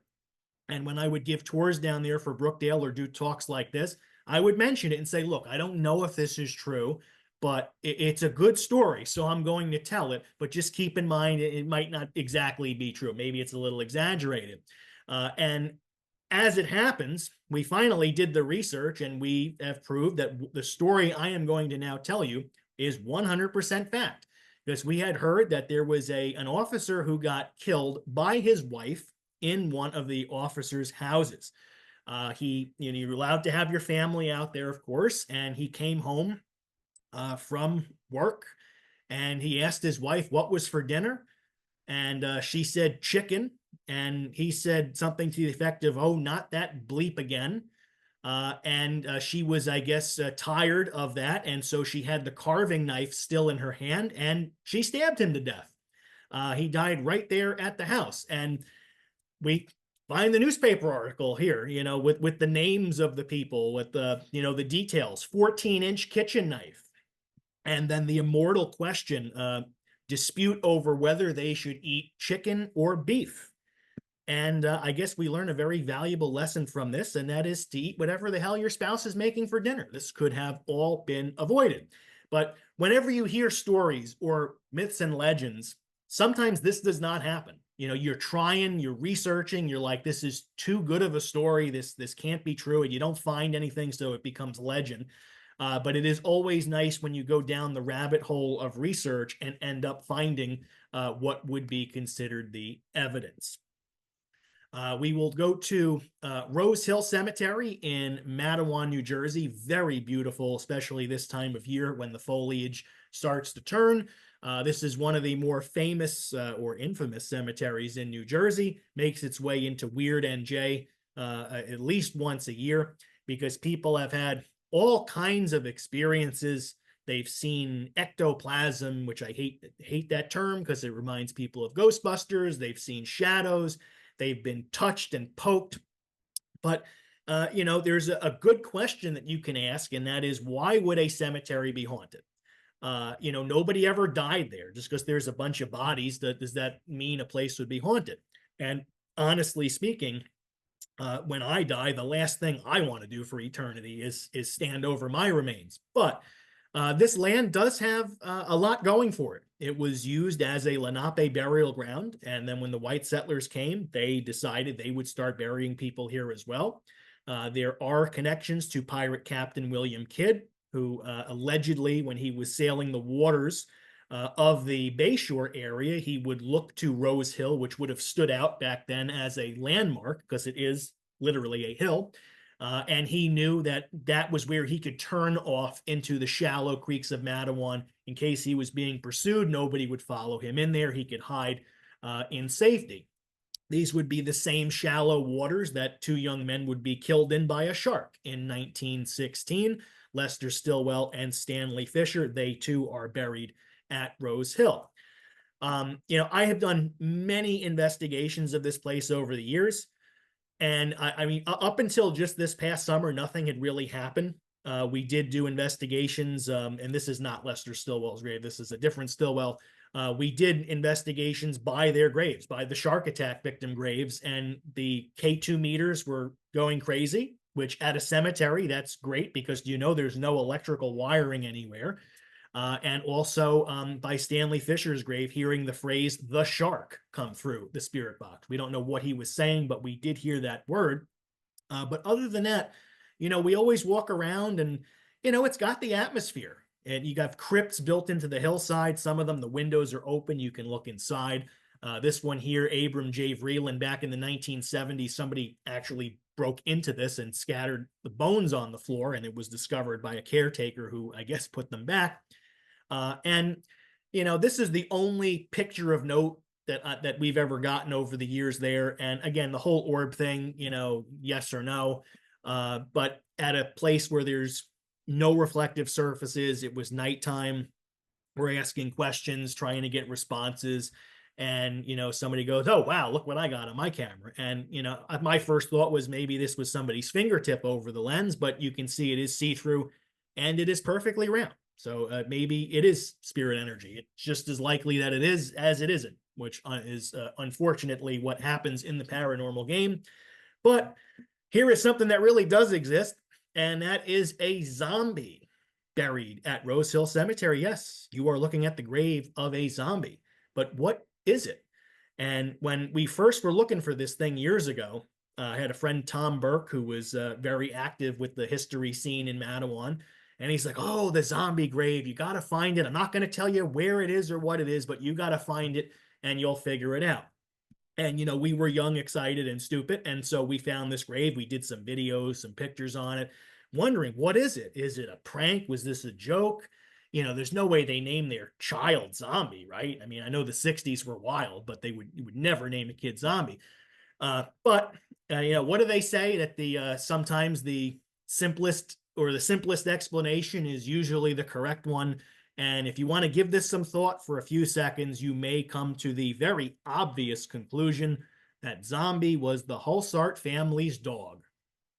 And when I would give tours down there for Brookdale or do talks like this, I would mention it and say, look, I don't know if this is true, but it's a good story. So I'm going to tell it. But just keep in mind, it might not exactly be true. Maybe it's a little exaggerated. And as it happens, we finally did the research and we have proved that the story I am going to now tell you is 100% fact. Because we had heard that there was an officer who got killed by his wife in one of the officers' houses. You're allowed to have your family out there, of course, and he came home from work and he asked his wife what was for dinner, and she said chicken, and he said something to the effect of, "Oh, not that bleep again." And she was, I guess, tired of that, and so she had the carving knife still in her hand, and she stabbed him to death. He died right there at the house, and we find the newspaper article here, with the names of the people, with the details. 14-inch kitchen knife, and then the immortal question: dispute over whether they should eat chicken or beef. And I guess we learn a very valuable lesson from this, and that is to eat whatever the hell your spouse is making for dinner. This could have all been avoided. But whenever you hear stories or myths and legends, sometimes this does not happen. You're trying, you're researching, you're like, this is too good of a story. This can't be true, and you don't find anything, so it becomes legend. But it is always nice when you go down the rabbit hole of research and end up finding what would be considered the evidence. We will go to Rose Hill Cemetery in Matawan, New Jersey. Very beautiful, especially this time of year when the foliage starts to turn. This is one of the more famous or infamous cemeteries in New Jersey. Makes its way into Weird N.J. At least once a year, because people have had all kinds of experiences. They've seen ectoplasm, which I hate that term because it reminds people of Ghostbusters. They've seen shadows. They've been touched and poked. But, there's a good question that you can ask, and that is, why would a cemetery be haunted? Nobody ever died there. Just because there's a bunch of bodies, does that mean a place would be haunted? And honestly speaking, when I die, the last thing I want to do for eternity is stand over my remains. But this land does have a lot going for it. It was used as a Lenape burial ground, and then when the white settlers came, they decided they would start burying people here as well. There are connections to pirate Captain William Kidd, who allegedly, when he was sailing the waters of the Bayshore area, he would look to Rose Hill, which would have stood out back then as a landmark because it is literally a hill. And he knew that that was where he could turn off into the shallow creeks of Matawan in case he was being pursued. Nobody would follow him in there. He could hide in safety. These would be the same shallow waters that two young men would be killed in by a shark in 1916. Lester Stillwell and Stanley Fisher, they too are buried at Rose Hill. I have done many investigations of this place over the years. And I mean, up until just this past summer, nothing had really happened. We did do investigations, and this is not Lester Stillwell's grave. This is a different Stillwell. We did investigations by their graves, by the shark attack victim graves, and the K2 meters were going crazy, which at a cemetery, that's great because there's no electrical wiring anywhere. and also by Stanley Fisher's grave, hearing the phrase "the shark" come through the spirit box. We don't know what he was saying, but we did hear that word. But other than that, we always walk around and, it's got the atmosphere. And you got crypts built into the hillside. Some of them, the windows are open. You can look inside. This one here, Abram J. Vreeland, back in the 1970s, somebody actually broke into this and scattered the bones on the floor, and it was discovered by a caretaker who, I guess, put them back. And this is the only picture of note that we've ever gotten over the years there. And again, the whole orb thing, yes or no. But at a place where there's no reflective surfaces, it was nighttime. We're asking questions, trying to get responses. And, somebody goes, "Oh, wow, look what I got on my camera." And, my first thought was maybe this was somebody's fingertip over the lens, but you can see it is see-through and it is perfectly round. So maybe it is spirit energy. It's just as likely that it is as it isn't, which is unfortunately what happens in the paranormal game. But here is something that really does exist, and that is a zombie buried at Rose Hill Cemetery. Yes, you are looking at the grave of a zombie. But what is it? And when we first were looking for this thing years ago, I had a friend, Tom Burke, who was very active with the history scene in Mattawan. And he's like, "Oh, the zombie grave. You got to find it. I'm not going to tell you where it is or what it is, but you got to find it and you'll figure it out." And, we were young, excited, and stupid. And so we found this grave. We did some videos, some pictures on it, wondering, what is it? Is it a prank? Was this a joke? There's no way they name their child zombie, right? I mean, I know the 60s were wild, but you would never name a kid zombie. But what do they say? That the sometimes the simplest explanation is usually the correct one. And if you want to give this some thought for a few seconds, you may come to the very obvious conclusion that Zombie was the Hulsart family's dog,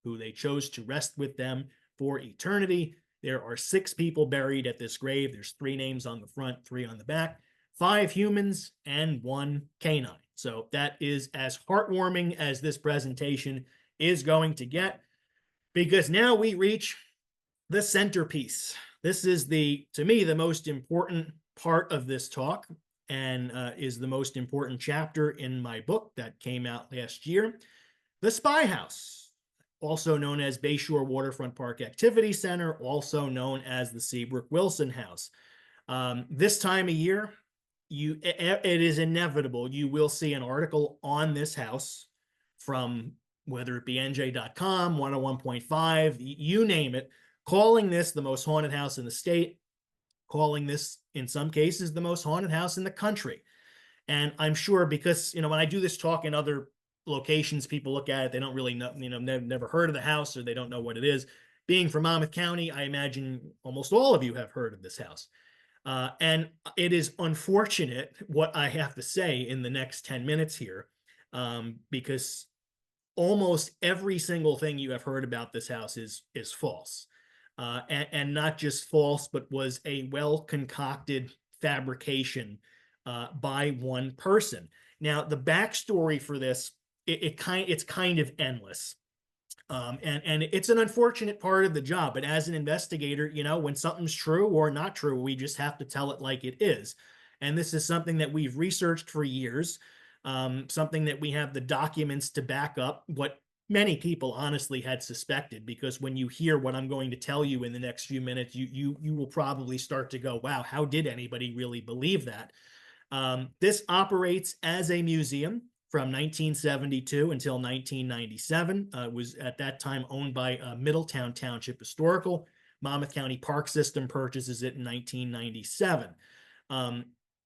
who they chose to rest with them for eternity. There are 6 people buried at this grave. There's 3 names on the front, 3 on the back, 5 humans, and 1 canine. So that is as heartwarming as this presentation is going to get, because now we reach the centerpiece. This is to me, the most important part of this talk, and is the most important chapter in my book that came out last year. The Spy House, also known as Bayshore Waterfront Park Activity Center, also known as the Seabrook Wilson House. This time of year, it is inevitable you will see an article on this house from whether it be NJ.com, 101.5, you name it, calling this the most haunted house in the state, calling this, in some cases, the most haunted house in the country. And I'm sure, because, when I do this talk in other locations, people look at it, they don't really know, never heard of the house, or they don't know what it is. Being from Monmouth County, I imagine almost all of you have heard of this house. And it is unfortunate what I have to say in the next 10 minutes here, because almost every single thing you have heard about this house is false. And not just false, but was a well-concocted fabrication by one person. Now, the backstory for this, it's kind of endless. And it's an unfortunate part of the job. But as an investigator, when something's true or not true, we just have to tell it like it is. And this is something that we've researched for years, something that we have the documents to back up what many people honestly had suspected. Because when you hear what I'm going to tell you in the next few minutes, you will probably start to go, "Wow, how did anybody really believe that?" This operates as a museum from 1972 until 1997. It was at that time owned by Middletown Township Historical. Monmouth County Park System purchases it in 1997.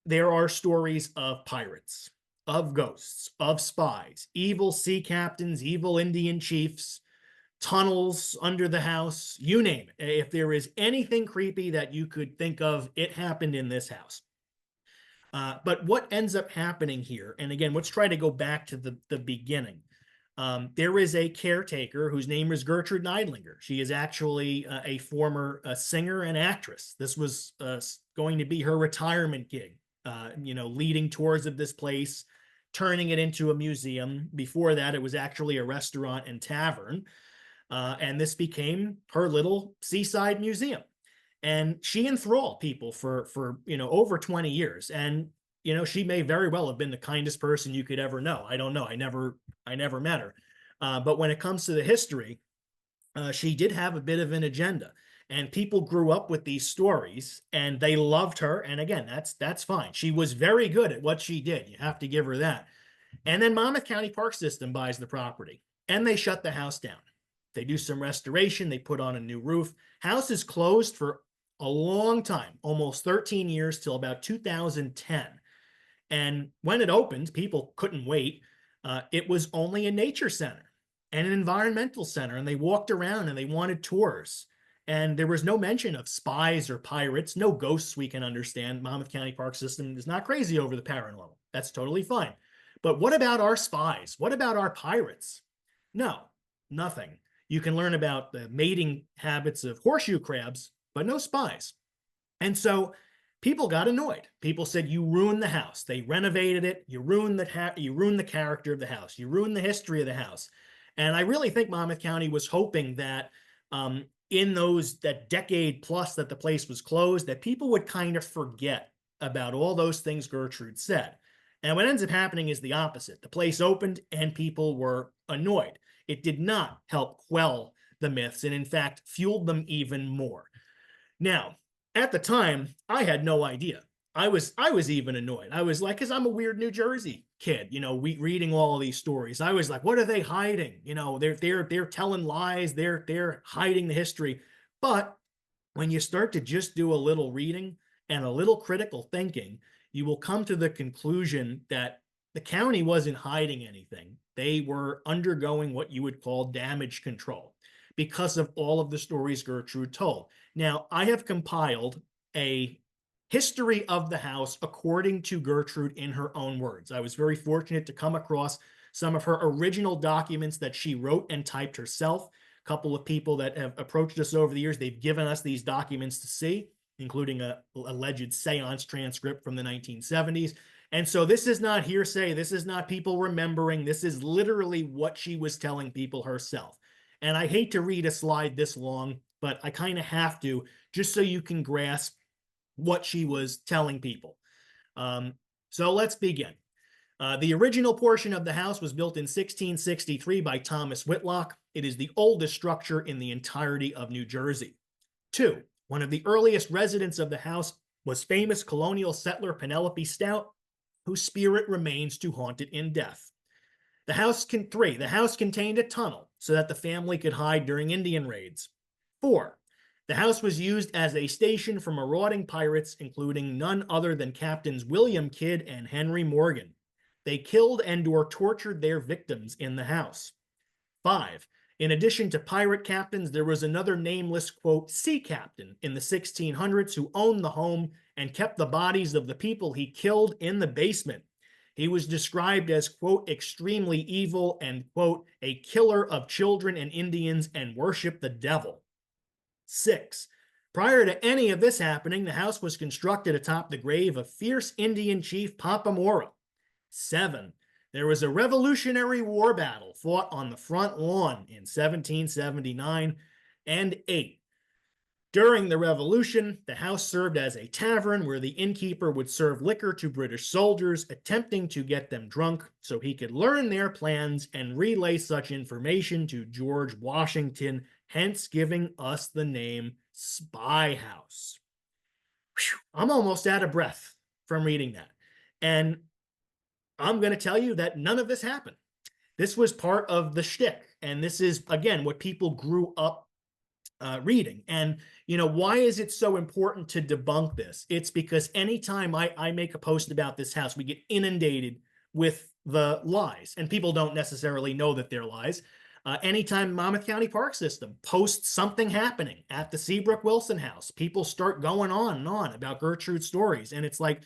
There are stories of pirates, of ghosts, of spies, evil sea captains, evil Indian chiefs, tunnels under the house, you name it. If there is anything creepy that you could think of, it happened in this house. But what ends up happening here, and again, let's try to go back to the beginning. There is a caretaker whose name is Gertrude Neidlinger. She is actually a former singer and actress. This was going to be her retirement gig, leading tours of this place, turning it into a museum. Before that, it was actually a restaurant and tavern. And this became her little seaside museum. And she enthralled people for over 20 years. And she may very well have been the kindest person you could ever know. I don't know. I never met her. But when it comes to the history, she did have a bit of an agenda, and people grew up with these stories and they loved her. And again, that's fine. She was very good at what she did. You have to give her that. And then Monmouth County Park System buys the property and they shut the house down. They do some restoration, they put on a new roof. House is closed for a long time, almost 13 years, till about 2010. And when it opened, people couldn't wait. It was only a nature center and an environmental center, and they walked around and they wanted tours. And there was no mention of spies or pirates, no ghosts we can understand. Monmouth County Park System is not crazy over the paranormal. That's totally fine. But what about our spies? What about our pirates? No, nothing. You can learn about the mating habits of horseshoe crabs, but no spies. And so people got annoyed. People said, "You ruined the house. They renovated it. You ruined the character of the house. You ruined the history of the house." And I really think Monmouth County was hoping that in that decade plus that the place was closed, that people would kind of forget about all those things Gertrude said. And what ends up happening is the opposite. The place opened and people were annoyed. It did not help quell the myths, and in fact fueled them even more. Now, at the time, I had no idea. I was even annoyed. I was like, because I'm a weird New Jersey kid, reading all of these stories. I was like, what are they hiding? They're telling lies. They're hiding the history. But when you start to just do a little reading and a little critical thinking, you will come to the conclusion that the county wasn't hiding anything. They were undergoing what you would call damage control because of all of the stories Gertrude told. Now, I have compiled a history of the house according to Gertrude in her own words. I was very fortunate to come across some of her original documents that she wrote and typed herself. A couple of people that have approached us over the years, they've given us these documents to see, including a alleged seance transcript from the 1970s. And so this is not hearsay. This is not people remembering. This is literally what she was telling people herself. And I hate to read a slide this long, but I kind of have to, just so you can grasp what she was telling people. So let's begin. The original portion of the house was built in 1663 by Thomas Whitlock. It is the oldest structure in the entirety of New Jersey. 2, one of the earliest residents of the house was famous colonial settler Penelope Stout, whose spirit remains to haunt it in death. The house contained a tunnel so that the family could hide during Indian raids. 4, the house was used as a station for marauding pirates, including none other than Captains William Kidd and Henry Morgan. They killed and/or tortured their victims in the house. 5, in addition to pirate captains, there was another nameless, quote, sea captain in the 1600s who owned the home and kept the bodies of the people he killed in the basement. He was described as, quote, extremely evil and, quote, a killer of children and Indians and worshiped the devil. 6, prior to any of this happening, the house was constructed atop the grave of fierce Indian chief Papamora. 7, there was a Revolutionary War battle fought on the front lawn in 1779. And 8, during the Revolution, the house served as a tavern where the innkeeper would serve liquor to British soldiers, attempting to get them drunk so he could learn their plans and relay such information to George Washington, hence giving us the name Spy House. Whew, I'm almost out of breath from reading that. And I'm going to tell you that none of this happened. This was part of the shtick. And this is, again, what people grew up reading. And, why is it so important to debunk this? It's because anytime I make a post about this house, we get inundated with the lies. And people don't necessarily know that they're lies. Anytime Monmouth County Park System posts something happening at the Seabrook Wilson house, people start going on and on about Gertrude's stories. And it's like,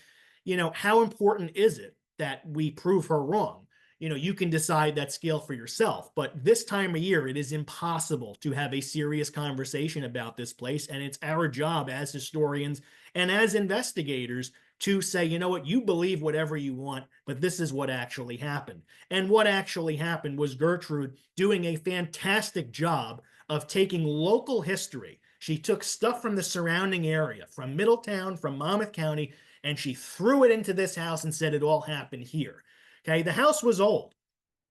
how important is it that we prove her wrong? You can decide that scale for yourself. But this time of year, it is impossible to have a serious conversation about this place. And it's our job as historians and as investigators to say, you believe whatever you want, but this is what actually happened. And what actually happened was Gertrude doing a fantastic job of taking local history. She took stuff from the surrounding area, from Middletown, from Monmouth County, and she threw it into this house and said it all happened here. Okay, the house was old,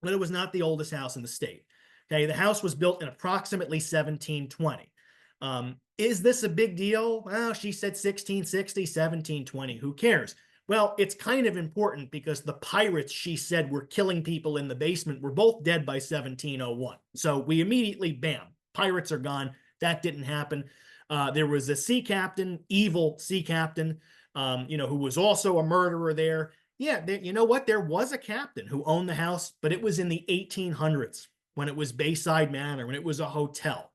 but it was not the oldest house in the state. Okay, the house was built in approximately 1720. Is this a big deal? Well, she said 1660, 1720. Who cares? Well, it's kind of important because the pirates she said were killing people in the basement were both dead by 1701. So we immediately, bam, pirates are gone. That didn't happen. There was a sea captain, evil sea captain, who was also a murderer there. Yeah, you know what? There was a captain who owned the house, but it was in the 1800s when it was Bayside Manor, when it was a hotel.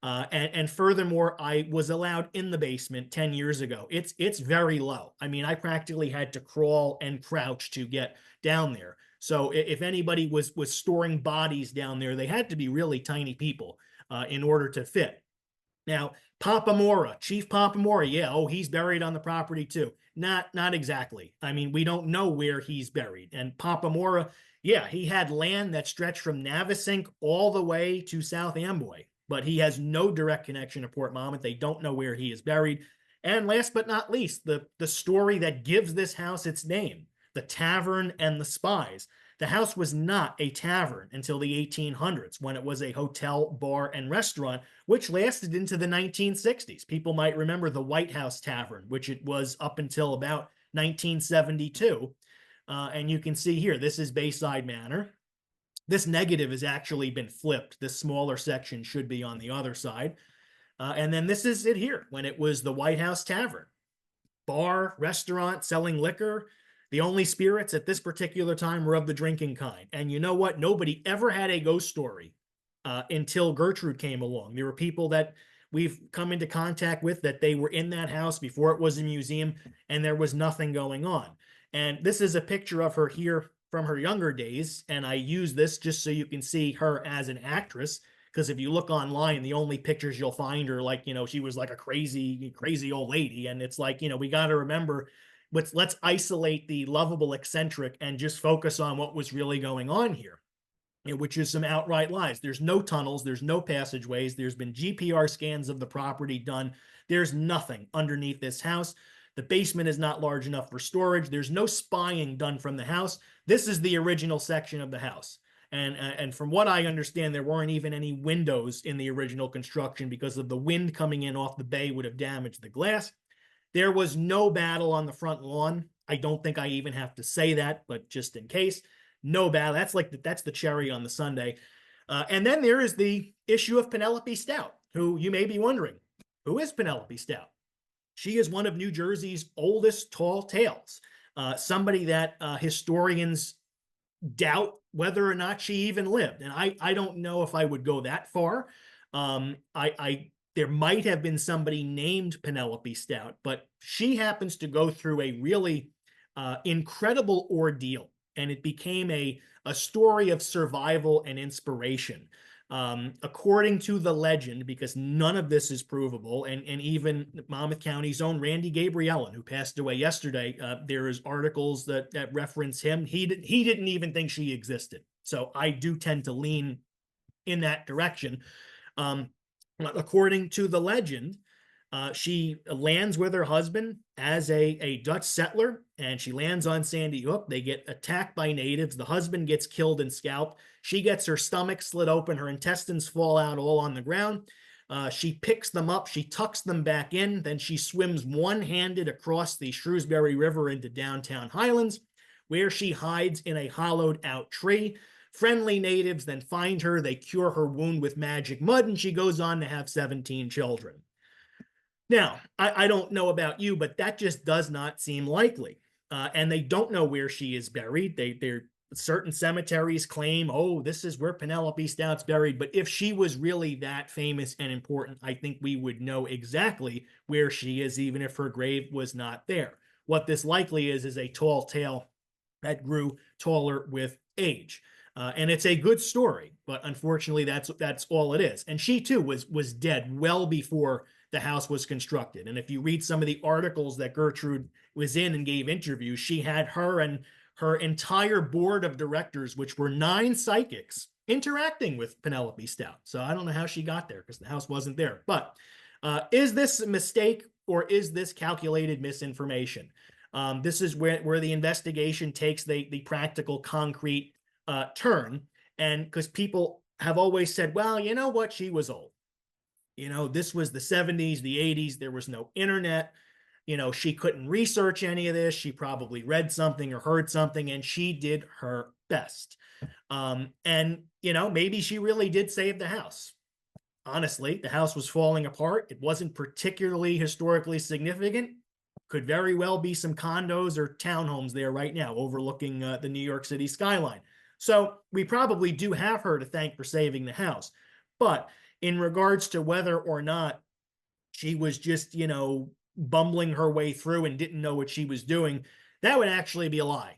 And furthermore, I was allowed in the basement 10 years ago. It's very low. I mean, I practically had to crawl and crouch to get down there. So if anybody was storing bodies down there, they had to be really tiny people in order to fit. Now, Papamora, Chief Papamora, yeah, oh, he's buried on the property too. Not exactly. I mean, we don't know where he's buried. And Papamora, yeah, he had land that stretched from Navesink all the way to South Amboy, but he has no direct connection to Port Monmouth. They don't know where he is buried. And last but not least, the story that gives this house its name, the Tavern and the Spies. The house was not a tavern until the 1800s when it was a hotel, bar, and restaurant, which lasted into the 1960s. People might remember the White House Tavern, which it was up until about 1972. And you can see here, this is Bayside Manor. This negative has actually been flipped. This smaller section should be on the other side. And then this is it here when it was the White House Tavern. Bar, restaurant, selling liquor. The only spirits at this particular time were of the drinking kind. And you know what? Nobody ever had a ghost story until Gertrude came along. There were people that we've come into contact with that they were in that house before it was a museum and there was nothing going on. And this is a picture of her here from her younger days. And I use this just so you can see her as an actress. Because if you look online, the only pictures you'll find are like, she was like a crazy old lady. And it's like, we got to remember, let's isolate the lovable eccentric and just focus on what was really going on here, which is some outright lies. There's no tunnels. There's no passageways. There's been GPR scans of the property done. There's nothing underneath this house. The basement is not large enough for storage. There's no spying done from the house. This is the original section of the house. And from what I understand, there weren't even any windows in the original construction because of the wind coming in off the bay would have damaged the glass. There was no battle on the front lawn. I don't think I even have to say that, but just in case, no battle. That's the cherry on the sundae. And then there is the issue of Penelope Stout, who you may be wondering, who is Penelope Stout? She is one of New Jersey's oldest tall tales. Somebody that historians doubt whether or not she even lived. And I don't know if I would go that far. There might have been somebody named Penelope Stout, but she happens to go through a really incredible ordeal. And it became a story of survival and inspiration. According to the legend, because none of this is provable, and even Monmouth County's own Randy Gabriellan, who passed away yesterday, there is articles that reference him. He didn't even think she existed. So I do tend to lean in that direction. According to the legend, she lands with her husband as a Dutch settler, and she lands on Sandy Hook. They get attacked by natives. The husband gets killed and scalped. She gets her stomach slit open. Her intestines fall out all on the ground. She picks them up. She tucks them back in. Then she swims one-handed across the Shrewsbury River into downtown Highlands, where she hides in a hollowed-out tree. Friendly natives then find her. They cure her wound with magic mud, and she goes on to have 17 children. Now, I don't know about you, but that just does not seem likely. And they don't know where she is buried. Certain cemeteries claim, oh, this is where Penelope Stout's buried. But if she was really that famous and important, I think we would know exactly where she is, even if her grave was not there. What this likely is a tall tale that grew taller with age. And it's a good story, but unfortunately, that's all it is. And she too was dead well before the house was constructed. And if you read some of the articles that Gertrude was in and gave interviews, she had her and her entire board of directors, which were 9 psychics, interacting with Penelope Stout. So I don't know how she got there because the house wasn't there. But Is this a mistake or is this calculated misinformation? This is where the investigation takes the practical, concrete turn. And because people have always said, well, you know what? She was old. This was the 70s, the 80s. There was no internet. She couldn't research any of this. She probably read something or heard something, and she did her best. And, maybe she really did save the house. Honestly, the house was falling apart. It wasn't particularly historically significant. Could very well be some condos or townhomes there right now overlooking the New York City skyline. So we probably do have her to thank for saving the house. But in regards to whether or not she was just, bumbling her way through and didn't know what she was doing, that would actually be a lie.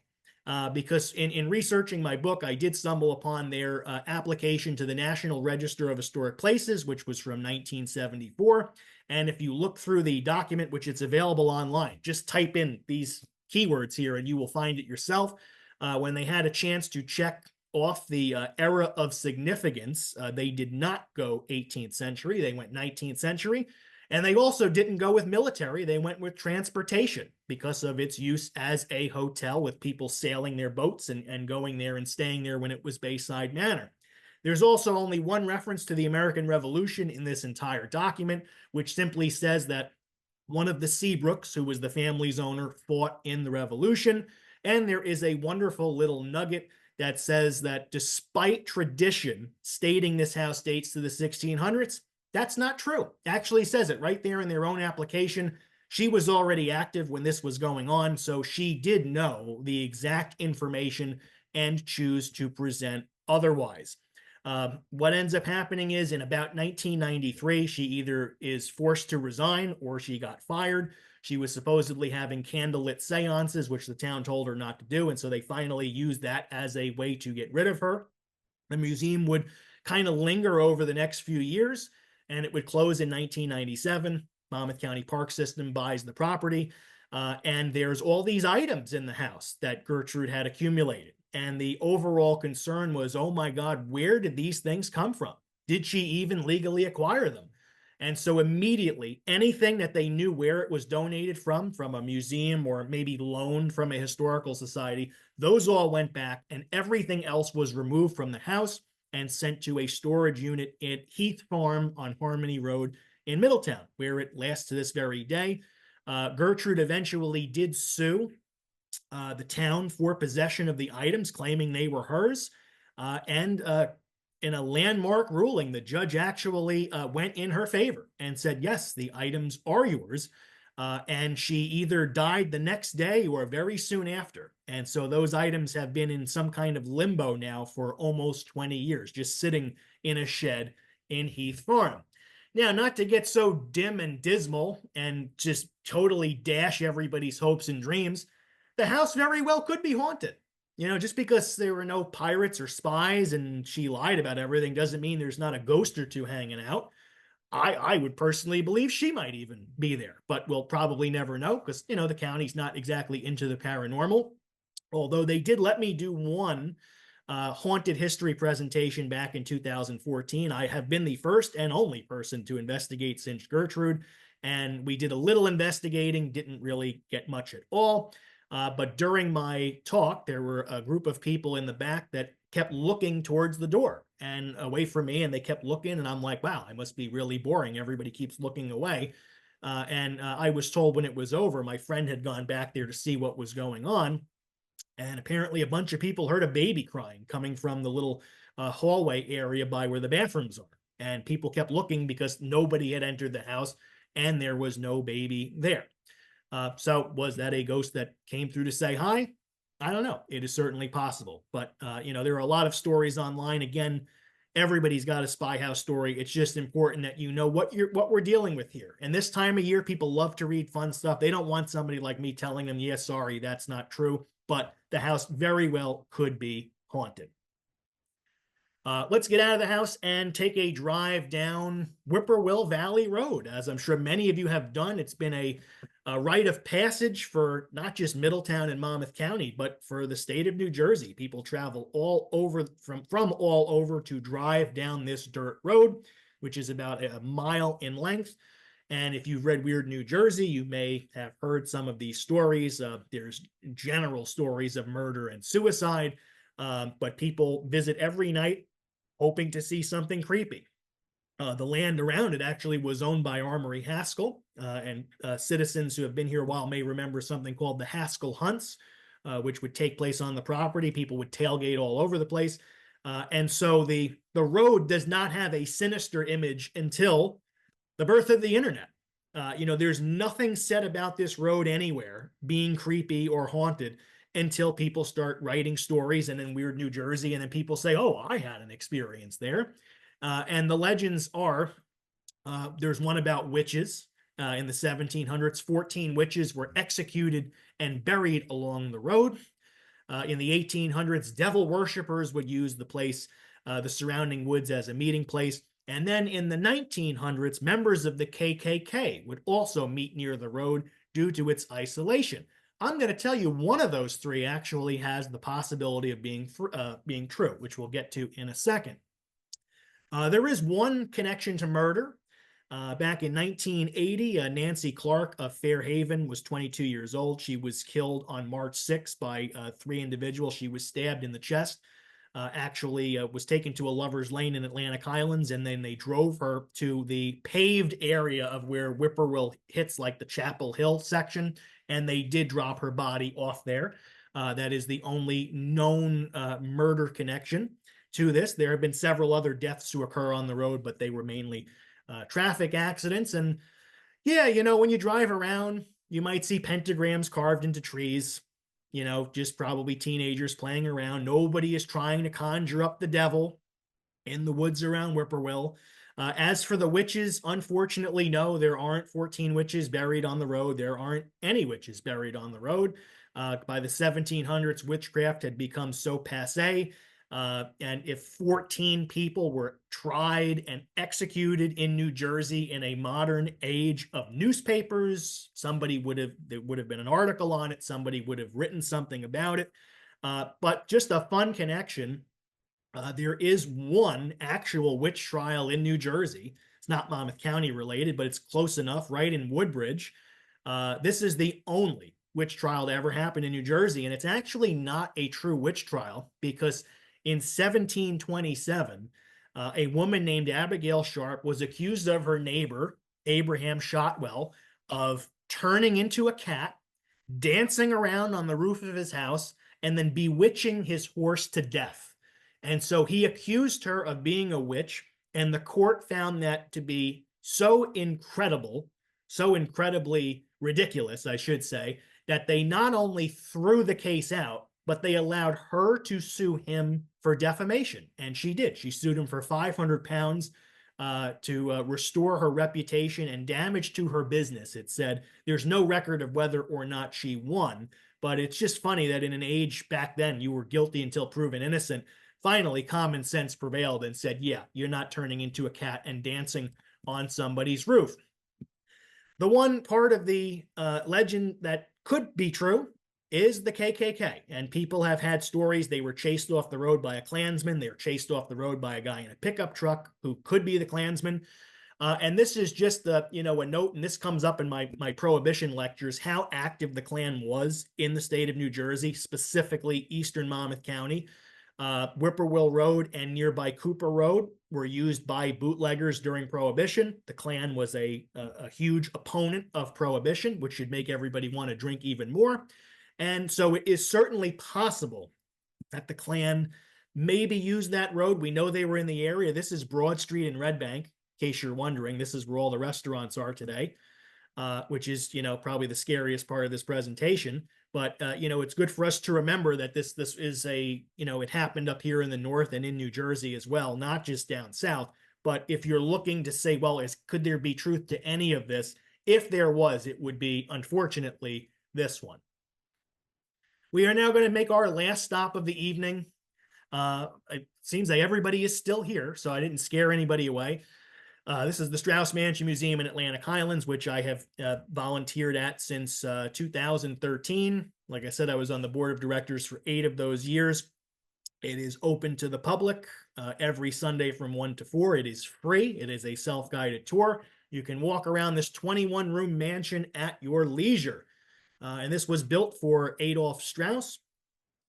Because in researching my book, I did stumble upon their application to the National Register of Historic Places, which was from 1974. And if you look through the document, which it's available online, just type in these keywords here and you will find it yourself. When they had a chance to check off the era of significance, they did not go 18th century, they went 19th century. And they also didn't go with military. They went with transportation because of its use as a hotel with people sailing their boats and going there and staying there when it was Bayside Manor. There's also only one reference to the American Revolution in this entire document, which simply says that one of the Seabrooks, who was the family's owner, fought in the Revolution. And there is a wonderful little nugget that says that despite tradition stating this house dates to the 1600s, that's not true. Actually says it right there in their own application. She was already active when this was going on, so she did know the exact information and choose to present otherwise. What ends up happening is in about 1993, she either is forced to resign or she got fired. She was supposedly having candlelit seances, which the town told her not to do. And so they finally used that as a way to get rid of her. The museum would kind of linger over the next few years and it would close in 1997. Monmouth County Park System buys the property, and there's all these items in the house that Gertrude had accumulated. And the overall concern was, oh my God, where did these things come from? Did she even legally acquire them? And so immediately, anything that they knew where it was donated from a museum or maybe loaned from a historical society, those all went back and everything else was removed from the house and sent to a storage unit at Heath Farm on Harmony Road in Middletown, where it lasts to this very day. Gertrude eventually did sue the town for possession of the items, claiming they were hers. And in a landmark ruling, the judge actually went in her favor and said, yes, the items are yours. And she either died the next day or very soon after. And so those items have been in some kind of limbo now for almost 20 years, just sitting in a shed in Heath Farm. Now, not to get so dim and dismal and just totally dash everybody's hopes and dreams, the house very well could be haunted. Just because there were no pirates or spies and she lied about everything doesn't mean there's not a ghost or two hanging out. I would personally believe she might even be there, but we'll probably never know because, the county's not exactly into the paranormal. Although they did let me do one haunted history presentation back in 2014. I have been the first and only person to investigate since Gertrude, and we did a little investigating, didn't really get much at all. But during my talk, there were a group of people in the back that kept looking towards the door and away from me, and they kept looking, and I'm like, wow, I must be really boring. Everybody keeps looking away. And I was told when it was over, my friend had gone back there to see what was going on. And apparently a bunch of people heard a baby crying coming from the little hallway area by where the bathrooms are. And people kept looking because nobody had entered the house and there was no baby there. So was that a ghost that came through to say hi? I don't know. It is certainly possible. But, there are a lot of stories online. Again, everybody's got a spy house story. It's just important that you know what we're dealing with here. And this time of year, people love to read fun stuff. They don't want somebody like me telling them, yes, sorry, that's not true. But the house very well could be haunted. Let's get out of the house and take a drive down Whippoorwill Valley Road. As I'm sure many of you have done, it's been a rite of passage for not just Middletown and Monmouth County, but for the state of New Jersey. People travel all over from all over to drive down this dirt road, which is about a mile in length. And if you've read Weird New Jersey, you may have heard some of these stories. There's general stories of murder and suicide, but people visit every night hoping to see something creepy. The land around it actually was owned by Armory Haskell, and citizens who have been here a while may remember something called the Haskell Hunts, which would take place on the property. People would tailgate all over the place. And so the road does not have a sinister image until the birth of the internet. There's nothing said about this road anywhere being creepy or haunted until people start writing stories and in Weird New Jersey, and then people say, "Oh, I had an experience there." And the legends are there's one about witches in the 1700s. 14 witches were executed and buried along the road. In the 1800s, devil worshippers would use the place, the surrounding woods, as a meeting place. And then in the 1900s, members of the KKK would also meet near the road due to its isolation. I'm going to tell you one of those three actually has the possibility of being true, which we'll get to in a second. There is one connection to murder. Back in 1980, Nancy Clark of Fairhaven was 22 years old. She was killed on March 6th by three individuals. She was stabbed in the chest. Actually was taken to a lover's lane in Atlantic Highlands, and then they drove her to the paved area of where Whippoorwill hits like the Chapel Hill section, and they did drop her body off there. That is the only known murder connection to this. There have been several other deaths to occur on the road, but they were mainly traffic accidents. And yeah, when you drive around, you might see pentagrams carved into trees, just probably teenagers playing around. Nobody is trying to conjure up the devil in the woods around Whippoorwill. As for the witches, unfortunately, no, there aren't 14 witches buried on the road. There aren't any witches buried on the road. By the 1700s, witchcraft had become so passe. And if 14 people were tried and executed in New Jersey in a modern age of newspapers, there would have been an article on it. Somebody would have written something about it. But just a fun connection. There is one actual witch trial in New Jersey. It's not Monmouth County related, but it's close enough, right in Woodbridge. This is the only witch trial to ever happen in New Jersey, and it's actually not a true witch trial because in 1727, a woman named Abigail Sharp was accused of her neighbor, Abraham Shotwell, of turning into a cat, dancing around on the roof of his house, and then bewitching his horse to death. And so he accused her of being a witch, and the court found that to be so incredible, so incredibly ridiculous, I should say, that they not only threw the case out, but they allowed her to sue him for defamation. And she did. She sued him for 500 pounds to restore her reputation and damage to her business. It said there's no record of whether or not she won, but it's just funny that in an age back then you were guilty until proven innocent. Finally, common sense prevailed and said, yeah, you're not turning into a cat and dancing on somebody's roof. The one part of the legend that could be true is the KKK. And people have had stories. They were chased off the road by a Klansman. They were chased off the road by a guy in a pickup truck who could be the Klansman. And this is just a note, and this comes up in my prohibition lectures, how active the Klan was in the state of New Jersey, specifically eastern Monmouth County. Whippoorwill Road and nearby Cooper Road were used by bootleggers during Prohibition. The Klan was a huge opponent of Prohibition, which should make everybody want to drink even more. And so it is certainly possible that the Klan maybe used that road. We know they were in the area. This is Broad Street in Red Bank, in case you're wondering. This is where all the restaurants are today, which is, probably the scariest part of this presentation. But, it's good for us to remember that this is it happened up here in the north and in New Jersey as well, not just down south. But if you're looking to say, well, could there be truth to any of this? If there was, it would be, unfortunately, this one. We are now going to make our last stop of the evening. It seems like everybody is still here, so I didn't scare anybody away. This is the Strauss Mansion Museum in Atlantic Highlands, which I have volunteered at since 2013. Like I said, I was on the board of directors for 8 of those years. It is open to the public every Sunday from 1 to 4. It is free. It is a self-guided tour. You can walk around this 21-room mansion at your leisure. And this was built for Adolf Strauss,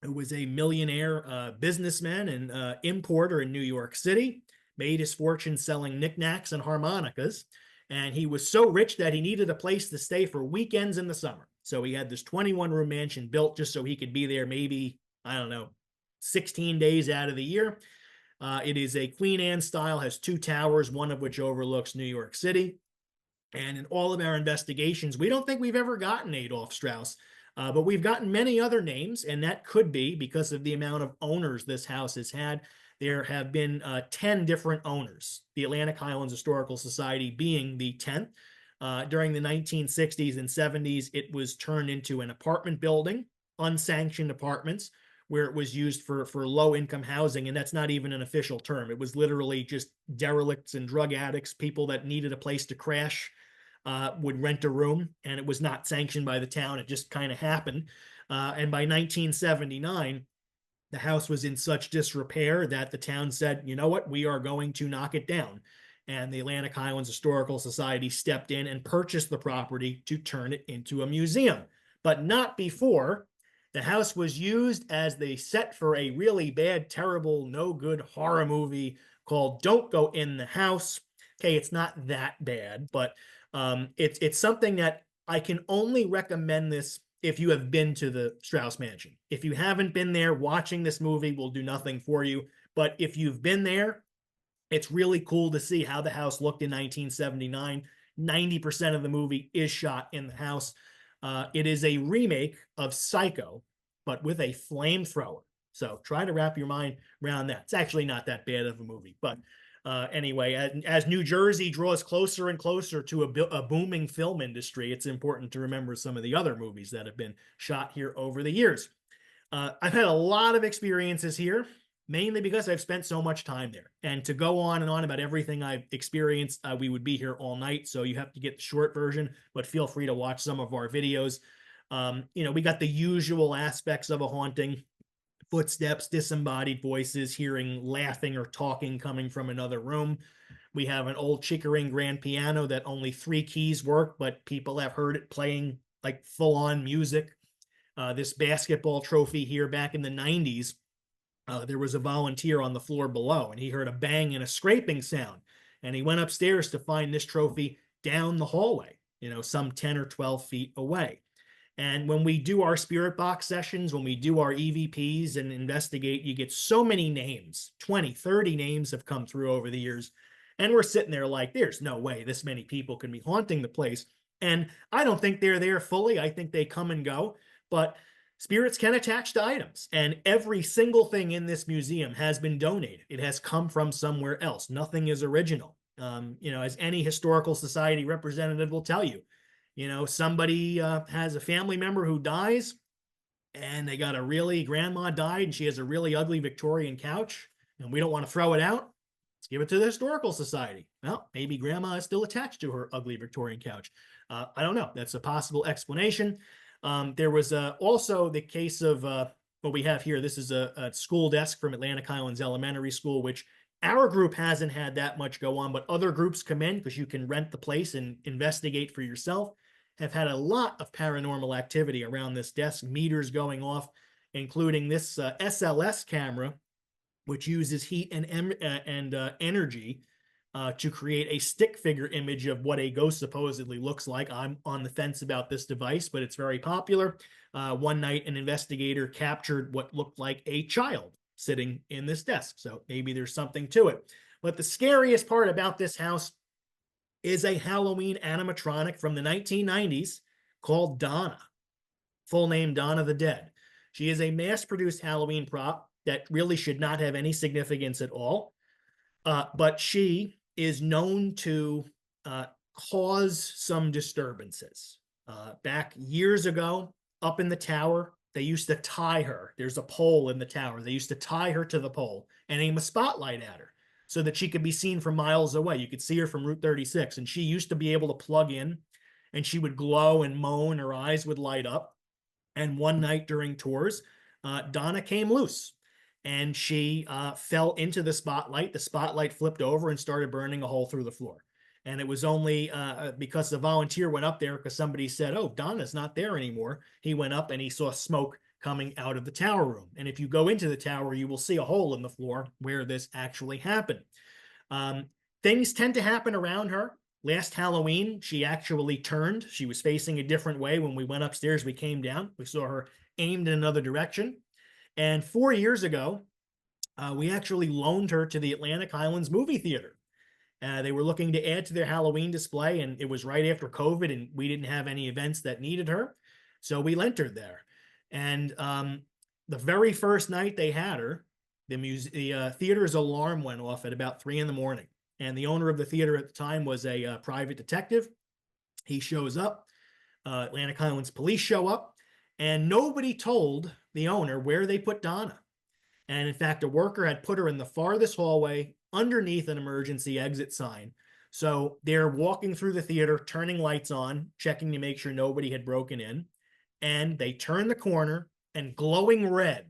who was a millionaire businessman and importer in New York City, made his fortune selling knickknacks and harmonicas. And he was so rich that he needed a place to stay for weekends in the summer. So he had this 21-room mansion built just so he could be there maybe, I don't know, 16 days out of the year. It is a Queen Anne style, has two towers, one of which overlooks New York City. And in all of our investigations, we don't think we've ever gotten Adolf Strauss, but we've gotten many other names, and that could be because of the amount of owners this house has had. There have been 10 different owners, the Atlantic Highlands Historical Society being the 10th. During the 1960s and 70s, it was turned into an apartment building, unsanctioned apartments, where it was used for low-income housing, and that's not even an official term. It was literally just derelicts and drug addicts, people that needed a place to crash, would rent a room, and it was not sanctioned by the town. It just kind of happened. And by 1979, the house was in such disrepair that the town said, you know what, we are going to knock it down. And the Atlantic Highlands Historical Society stepped in and purchased the property to turn it into a museum, but not before. The house was used as the set for a really bad, terrible, no good horror movie called Don't Go in the House. Okay, it's not that bad, but it's something that I can only recommend this if you have been to the Strauss Mansion. If you haven't been there, watching this movie will do nothing for you. But if you've been there, it's really cool to see how the house looked in 1979. 90% of the movie is shot in the house. It is a remake of Psycho, but with a flamethrower. So try to wrap your mind around that. It's actually not that bad of a movie, but anyway, as New Jersey draws closer and closer to a booming film industry, it's important to remember some of the other movies that have been shot here over the years. I've had a lot of experiences here, mainly because I've spent so much time there. And to go on and on about everything I've experienced, we would be here all night. So you have to get the short version, but feel free to watch some of our videos. We got the usual aspects of a haunting: footsteps, disembodied voices, hearing laughing or talking coming from another room. We have an old Chickering grand piano that only 3 keys work, but people have heard it playing like full-on music. This basketball trophy here back in the 90s, there was a volunteer on the floor below, and he heard a bang and a scraping sound. And he went upstairs to find this trophy down the hallway, some 10 or 12 feet away. And when we do our spirit box sessions, when we do our EVPs and investigate, you get so many names. 20, 30 names have come through over the years. And we're sitting there like, there's no way this many people can be haunting the place. And I don't think they're there fully. I think they come and go. But spirits can attach to items. And every single thing in this museum has been donated. It has come from somewhere else. Nothing is original. As any historical society representative will tell you, somebody has a family member who dies, and they got grandma died and she has a really ugly Victorian couch, and we don't want to throw it out. Let's give it to the historical society. Well, maybe grandma is still attached to her ugly Victorian couch. I don't know. That's a possible explanation. There was also the case of what we have here. This is a school desk from Atlantic Highlands Elementary School, which our group hasn't had that much go on, but other groups come in because you can rent the place and investigate for yourself. Have had a lot of paranormal activity around this desk, meters going off, including this SLS camera, which uses heat and energy to create a stick figure image of what a ghost supposedly looks like. I'm on the fence about this device, but it's very popular. One night, an investigator captured what looked like a child sitting in this desk. So maybe there's something to it. But the scariest part about this house is a Halloween animatronic from the 1990s called Donna. Full name, Donna the Dead. She is a mass-produced Halloween prop that really should not have any significance at all. But she is known to cause some disturbances. Back years ago, up in the tower, they used to tie her. There's a pole in the tower. They used to tie her to the pole and aim a spotlight at her so that she could be seen from miles away. You could see her from Route 36, and she used to be able to plug in, and she would glow and moan. Her eyes would light up. And one night during tours, Donna came loose, and she fell into the spotlight. The spotlight flipped over and started burning a hole through the floor. And it was only because the volunteer went up there because somebody said, "Oh, Donna's not there anymore." He went up and he saw smoke coming out of the tower room. And if you go into the tower, you will see a hole in the floor where this actually happened. Um, Things tend to happen around her. Last Halloween, she actually turned. She was facing a different way. When we went upstairs, we came down. We saw her aimed in another direction. And 4 years ago, we actually loaned her to the Atlantic Highlands movie theater. They were looking to add to their Halloween display, and it was right after COVID, and we didn't have any events that needed her. So we lent her there. And the very first night they had her, the theater's alarm went off at about 3 in the morning. And the owner of the theater at the time was a private detective. He shows up. Atlantic Highlands police show up, and nobody told the owner where they put Donna. And in fact, a worker had put her in the farthest hallway underneath an emergency exit sign. So they're walking through the theater, turning lights on, checking to make sure nobody had broken in. And they turn the corner, and glowing red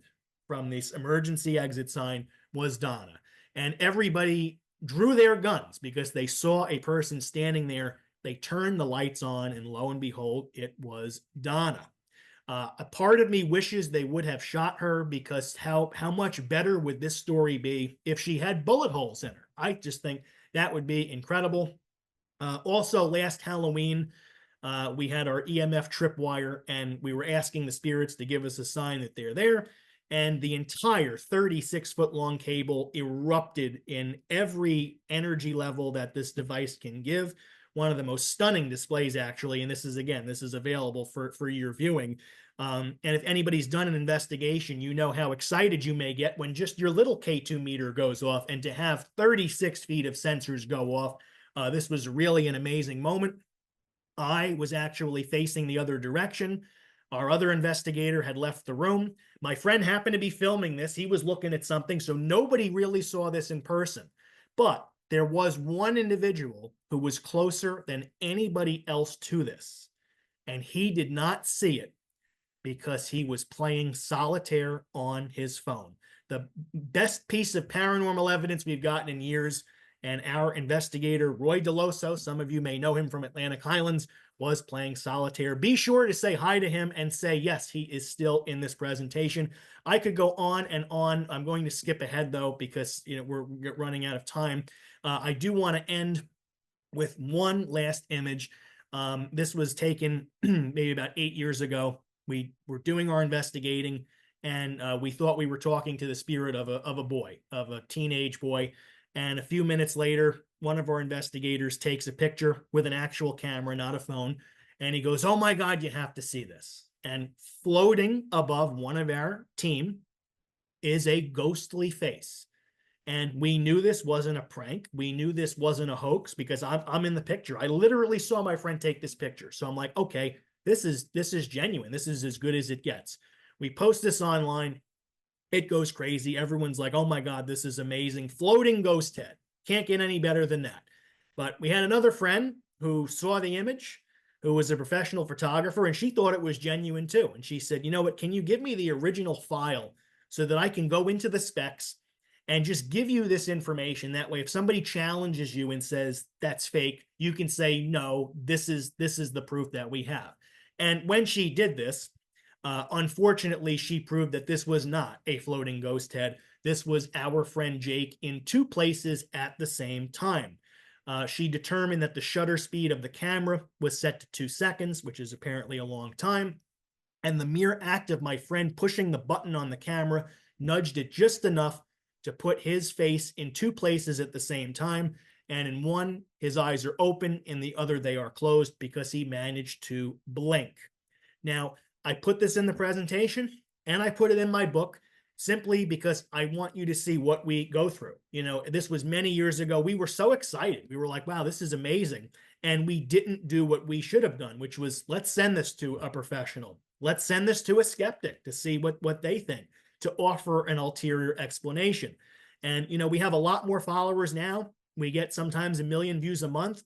from this emergency exit sign was Donna. And everybody drew their guns because they saw a person standing there. They turned the lights on, and lo and behold, it was Donna. A part of me wishes they would have shot her, because how much better would this story be if she had bullet holes in her? I just think that would be incredible. Also, last Halloween, we had our EMF tripwire, and we were asking the spirits to give us a sign that they're there. And the entire 36-foot long cable erupted in every energy level that this device can give. One of the most stunning displays, actually. And this is, again, this is available for your viewing. And if anybody's done an investigation, you know how excited you may get when just your little K2 meter goes off, and to have 36 feet of sensors go off. This was really an amazing moment. I was actually facing the other direction. Our other investigator had left the room. My friend happened to be filming this. He was looking at something, so nobody really saw this in person. But there was one individual who was closer than anybody else to this, and he did not see it because he was playing solitaire on his phone. The best piece of paranormal evidence we've gotten in years. And our investigator, Roy DeLoso, some of you may know him from Atlantic Highlands, was playing solitaire. Be sure to say hi to him and say, yes, he is still in this presentation. I could go on and on. I'm going to skip ahead, though, because we're running out of time. I do want to end with one last image. This was taken maybe about 8 years ago. We were doing our investigating, and we thought we were talking to the spirit of a boy, of a teenage boy. And a few minutes later, one of our investigators takes a picture with an actual camera, not a phone. And he goes, "Oh my God, you have to see this." And floating above one of our team is a ghostly face. And we knew this wasn't a prank. We knew this wasn't a hoax, because I'm in the picture. I literally saw my friend take this picture. So I'm like, okay, this is genuine. This is as good as it gets. We post this online. It goes crazy. Everyone's like, "Oh my God, this is amazing." Floating ghost head. Can't get any better than that. But we had another friend who saw the image, who was a professional photographer, and she thought it was genuine too. And she said, "You know what? Can you give me the original file so that I can go into the specs and just give you this information? That way, if somebody challenges you and says that's fake, you can say, no, this is the proof that we have." And when she did this, unfortunately, she proved that this was not a floating ghost head. This was our friend Jake in two places at the same time. She determined that the shutter speed of the camera was set to 2 seconds, which is apparently a long time. And the mere act of my friend pushing the button on the camera nudged it just enough to put his face in two places at the same time. And in one, his eyes are open. In the other, they are closed, because he managed to blink. Now, I put this in the presentation, and I put it in my book, simply because I want you to see what we go through. This was many years ago. We were so excited. We were like, wow, this is amazing. And we didn't do what we should have done, which was, let's send this to a professional. Let's send this to a skeptic to see what they think, to offer an ulterior explanation. And, we have a lot more followers now. We get sometimes 1 million views a month.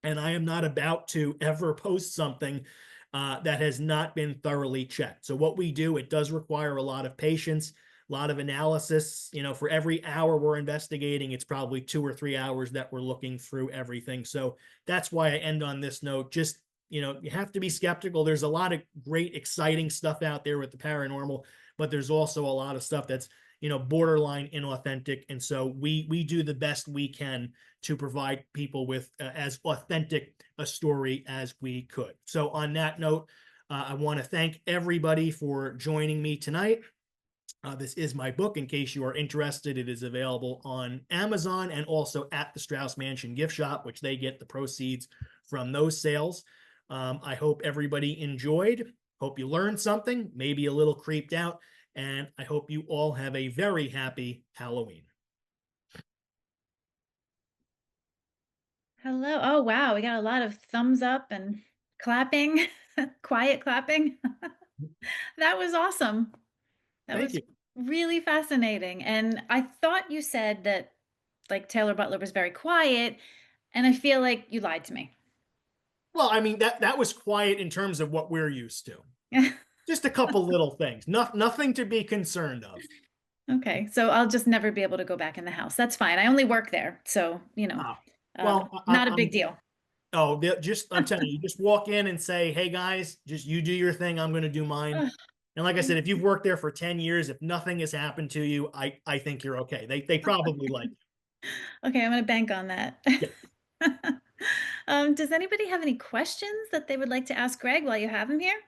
And I am not about to ever post something that has not been thoroughly checked. So what we do, it does require a lot of patience. a lot of analysis. For every hour we're investigating, it's probably 2 or 3 hours that we're looking through everything. So that's why I end on this note. Just, you have to be skeptical. There's a lot of great, exciting stuff out there with the paranormal, but there's also a lot of stuff that's, borderline inauthentic. And so we do the best we can to provide people with as authentic a story as we could. So on that note, I want to thank everybody for joining me tonight. This is my book. In case you are interested, it is available on Amazon and also at the Strauss Mansion gift shop, which they get the proceeds from those sales. I hope everybody enjoyed. Hope you learned something, maybe a little creeped out, and I hope you all have a very happy Halloween. Hello. Oh, wow. We got a lot of thumbs up and clapping, quiet clapping. That was awesome. That Thank was you. really fascinating. And I thought you said that like Taylor-Butler was very quiet, and I feel like you lied to me. Well, I mean, that was quiet in terms of what we're used to. Just a couple little things, nothing to be concerned of. Okay, so I'll just never be able to go back in the house. That's fine. I only work there, so, Ah, well, not a big deal. I'm telling you, just walk in and say, "Hey guys, just you do your thing. I'm going to do mine." Ugh, And like I said, thank if you've worked there for 10 years, if nothing has happened to you, I think you're okay. They probably like Okay, I'm gonna bank on that. you. Does anybody have any questions that they would like to ask Greg while you have him here?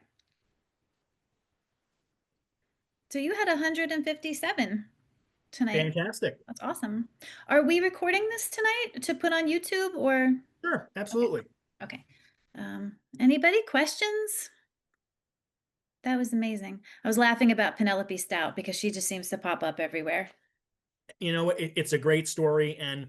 So you had 157 tonight. Fantastic. That's awesome. Are we recording this tonight to put on YouTube or? Sure, Okay, absolutely. okay. Anybody questions? That was amazing. I was laughing about Penelope Stout because she just seems to pop up everywhere. It's a great story, and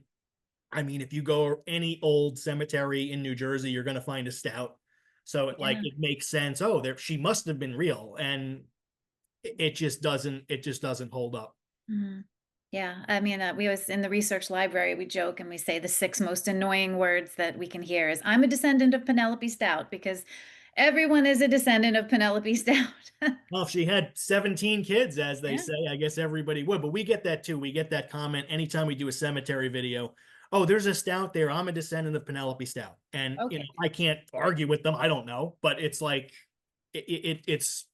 I mean, if you go any old cemetery in New Jersey, you're going to find a stout. So Yeah. it makes sense. Oh, there she must have been real, and it just doesn't hold up. Mhm. Yeah, I mean, we always in the research library, we joke and we say the six most annoying words that we can hear is "I'm a descendant of Penelope Stout" because everyone is a descendant of Penelope Stout. Well, if she had 17 kids, as they Yeah. say, I guess everybody would. But we get that too. We get that comment anytime we do a cemetery video. Oh, there's a stout there. I'm a descendant of Penelope Stout. And, Okay. I can't argue with them. I don't know. But it's like, it's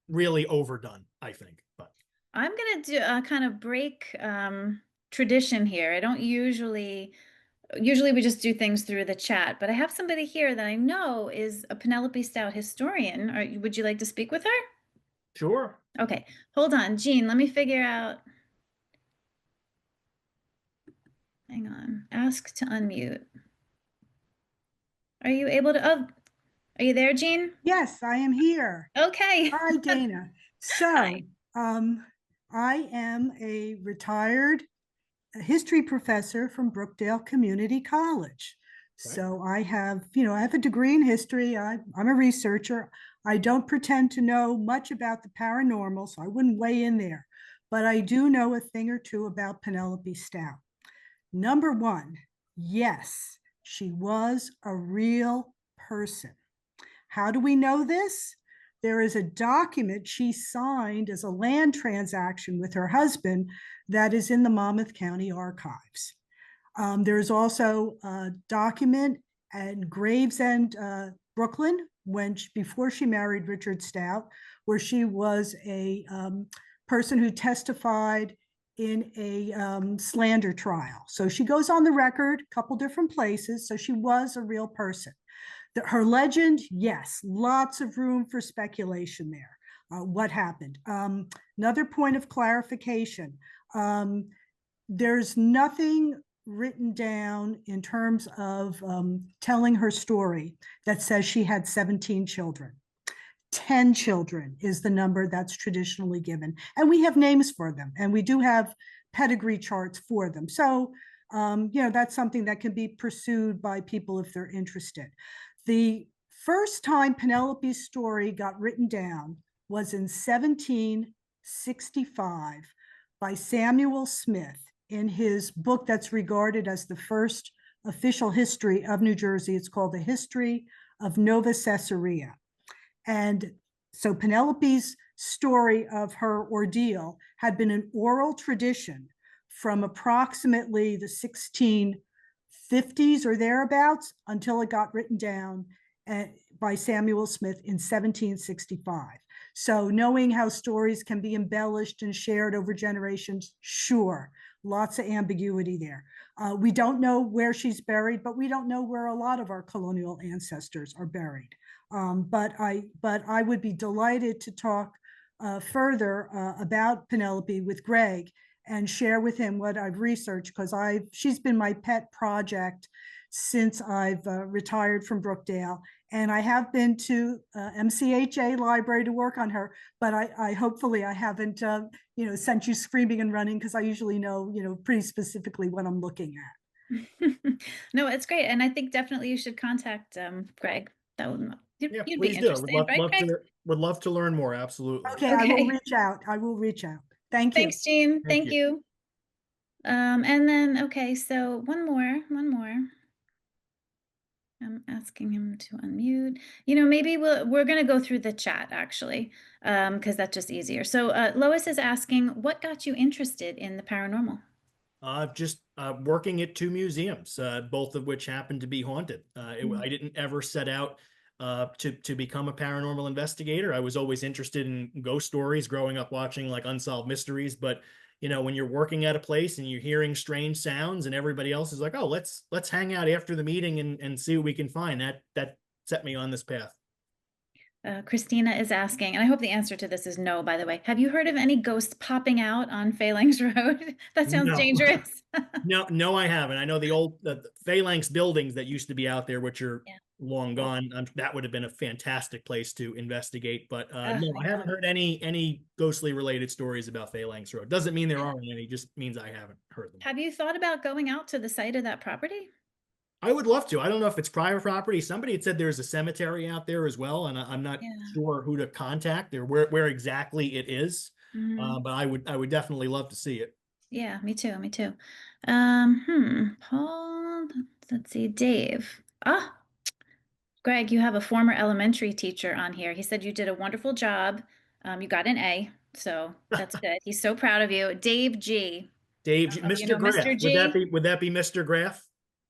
really overdone, I think. But I'm gonna do kind of break tradition here. I don't usually we just do things through the chat, but I have somebody here that I know is a Penelope Stout historian. Would you like to speak with her? sure. Okay, hold on, Jean. Let me figure out. Hang on. Ask to unmute. Are you able to? Oh, are you there, Jean? Yes, I am here. Okay. Hi, Dana. Hi. So, I am a retired history professor from Brookdale Community College. Right. So I have a degree in history. I'm a researcher. I don't pretend to know much about the paranormal, so I wouldn't weigh in there. But I do know a thing or two about Penelope Stout. Number one, yes, she was a real person. How do we know this? There is a document she signed as a land transaction with her husband that is in the Monmouth County Archives. There's also a document at Gravesend, Brooklyn, before she married Richard Stout, where she was a person who testified in a slander trial. So she goes on the record a couple different places. So she was a real person. Her legend, yes, lots of room for speculation there. What happened? Another point of clarification. There's nothing written down in terms of telling her story that says she had 17 children. 10 children is the number that's traditionally given. And we have names for them, and we do have pedigree charts for them. So, that's something that can be pursued by people if they're interested. The first time Penelope's story got written down was in 1765 by Samuel Smith in his book that's regarded as the first official history of New Jersey. It's called The History of Nova Caesarea. And So Penelope's story of her ordeal had been an oral tradition from approximately the 1650s or thereabouts until it got written down by Samuel Smith in 1765. So knowing how stories can be embellished and shared over generations, sure, lots of ambiguity there. We don't know where she's buried, but we don't know where a lot of our colonial ancestors are buried. But I would be delighted to talk further about Penelope with Greg and share with him what I've researched, because she's been my pet project since I've retired from Brookdale. And I have been to MCHA library to work on her, but I hopefully I haven't sent you screaming and running, because I usually know pretty specifically what I'm looking at. No, it's great. And I think definitely you should contact Greg. That would Yeah, you'd be please do. Would interested, love right, Greg? would love to learn more. Absolutely. Okay, I will Okay. reach out. I will reach out. Thank you. Thanks, Jean. Thank Thank you. you. And then okay, so one more. I'm asking him to unmute. Maybe we're gonna go through the chat actually, because that's just easier. So Lois is asking, what got you interested in the paranormal? Just working at two museums, both of which happen to be haunted. I didn't ever set out to become a paranormal investigator. I was always interested in ghost stories growing up, watching like Unsolved Mysteries. But when you're working at a place and you're hearing strange sounds, and everybody else is like, "Oh, let's hang out after the meeting and see what we can find," that set me on this path. Christina is asking, and I hope the answer to this is no, by the way. Have you heard of any ghosts popping out on Phalanx Road? That sounds No. dangerous. No, I haven't. I know the Phalanx buildings that used to be out there, which are Yeah. long gone. That would have been a fantastic place to investigate. But no, I I haven't know. heard any ghostly related stories about Phalanx Road. Doesn't mean there aren't any, just means I haven't heard them. Have you thought about going out to the site of that property? I would love to. I don't know if it's private property. Somebody had said there's a cemetery out there as well, and I'm not Yeah. sure who to contact or where exactly it is. Mhm. But I would definitely love to see it. Yeah, me too. Me too. Paul, let's see, Dave. Greg, you have a former elementary teacher on here. He said you did a wonderful job. You got an A, so that's good. He's so proud of you. Dave G. I Dave, don't know if you Mr. know Graff. Mr. Would that be G. Mr. Graff?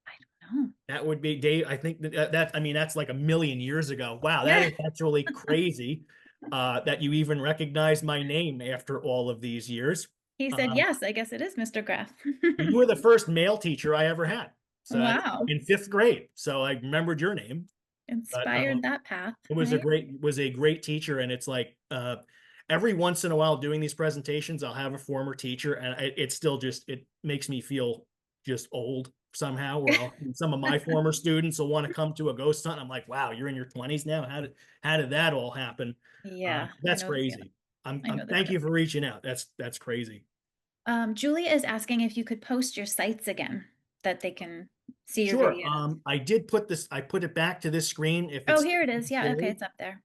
I don't know. That would be Dave. I think I mean, that's like a million years ago. Wow, Yeah. that's really crazy that you even recognize my name after all of these years. He said, Um, yes, I guess it is Mr. Graff. you were the first male teacher I ever had. So Wow. in fifth grade. So I remembered your name. But Inspired that path, it right? was a great teacher. And it's like every once in a while doing these presentations, I'll have a former teacher, and it's still just, it makes me feel just old somehow. Where some of my former students will want to come to a ghost hunt. I'm like, wow, you're in your 20s now. How did that all happen? Yeah, I That's know the feeling. crazy. I know the Thank you feeling. for reaching out. That's crazy. Julia is asking if you could post your sites again, that they can see your Sure. videos. I put it back to this screen if Oh, it's here it is. Yeah, okay, necessary. it's up there.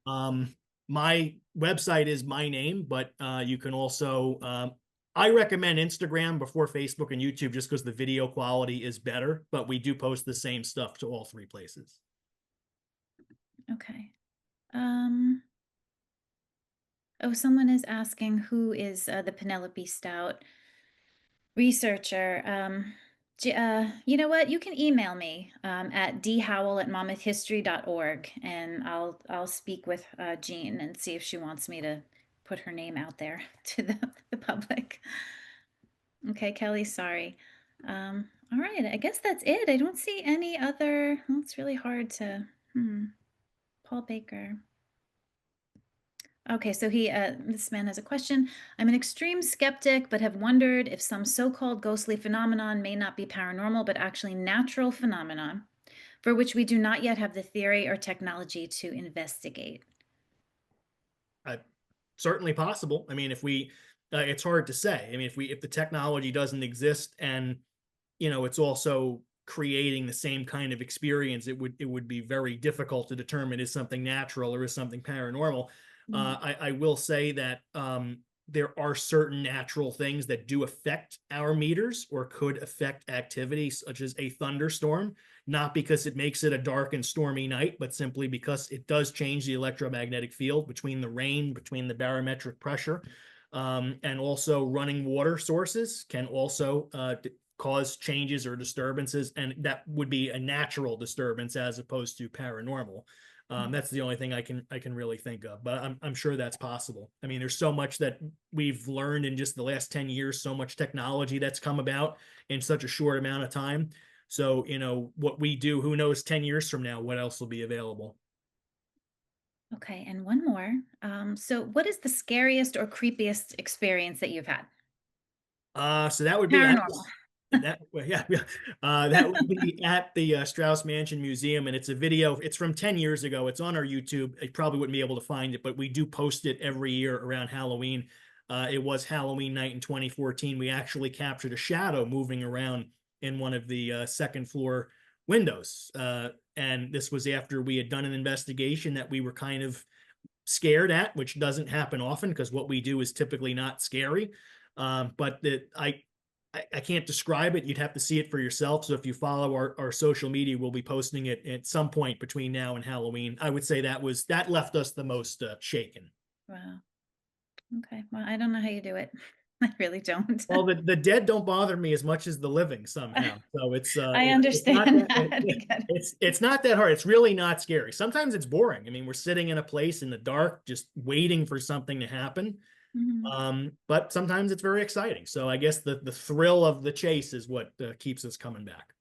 My website is my name, but you can also, I recommend Instagram before Facebook and YouTube, just because the video quality is better, but we do post the same stuff to all three places. Okay. Oh, someone is asking who is the Penelope Stout researcher. You know what? You can email me at dhowell@monmouthhistory.org, and I'll speak with Jean and see if she wants me to put her name out there to the public. Okay, Kelly, sorry. All right, I guess that's it. I don't see any other. Well, it's really hard to. Paul Baker. Okay, so this man has a question. I'm an extreme skeptic, but have wondered if some so-called ghostly phenomenon may not be paranormal, but actually natural phenomenon, for which we do not yet have the theory or technology to investigate. Certainly possible. I mean, if we, it's hard to say. I mean, if the technology doesn't exist, and it's also creating the same kind of experience, it would be very difficult to determine is something natural or is something paranormal. I will say that there are certain natural things that do affect our meters or could affect activity, such as a thunderstorm, not because it makes it a dark and stormy night, but simply because it does change the electromagnetic field between the rain, between the barometric pressure. And also running water sources can also cause changes or disturbances, and that would be a natural disturbance as opposed to paranormal. That's the only thing I can really think of, but I'm sure that's possible. I mean, there's so much that we've learned in just the last 10 years, so much technology that's come about in such a short amount of time. So, you know, what we do, who knows 10 years from now, what else will be available. Okay, and one more. So what is the scariest or creepiest experience that you've had? So that would be at Paranormal. that well, yeah, yeah. That would be at the Strauss Mansion Museum, and it's a video. It's from 10 years ago. It's on our YouTube. I probably wouldn't be able to find it, but we do post it every year around Halloween. It was Halloween night in 2014. We actually captured a shadow moving around in one of the second floor windows. And this was after we had done an investigation that we were kind of scared at, which doesn't happen often because what we do is typically not scary. But I can't describe it. You'd have to see it for yourself. So if you follow our social media, we'll be posting it at some point between now and Halloween. I would say that left us the most shaken. Wow. Okay. Well, I don't know how you do it. I really don't. Well, the dead don't bother me as much as the living somehow. So I it's not understand that that. I get it. it's not that hard. It's really not scary. Sometimes it's boring. I mean, we're sitting in a place in the dark, just waiting for something to happen. Mhm. But sometimes it's very exciting. So I guess the thrill of the chase is what keeps us coming back.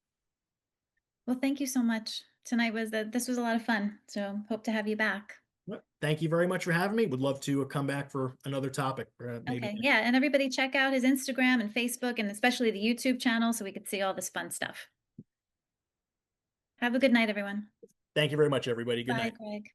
Well, thank you so much. This was a lot of fun. So hope to have you back. Well, thank you very much for having me. Would love to come back for another topic, maybe. Okay. Yeah. And everybody check out his Instagram and Facebook and especially the YouTube channel so we could see all this fun stuff. Have a good night, everyone. Thank you very much, everybody. Good Bye, night. Greg.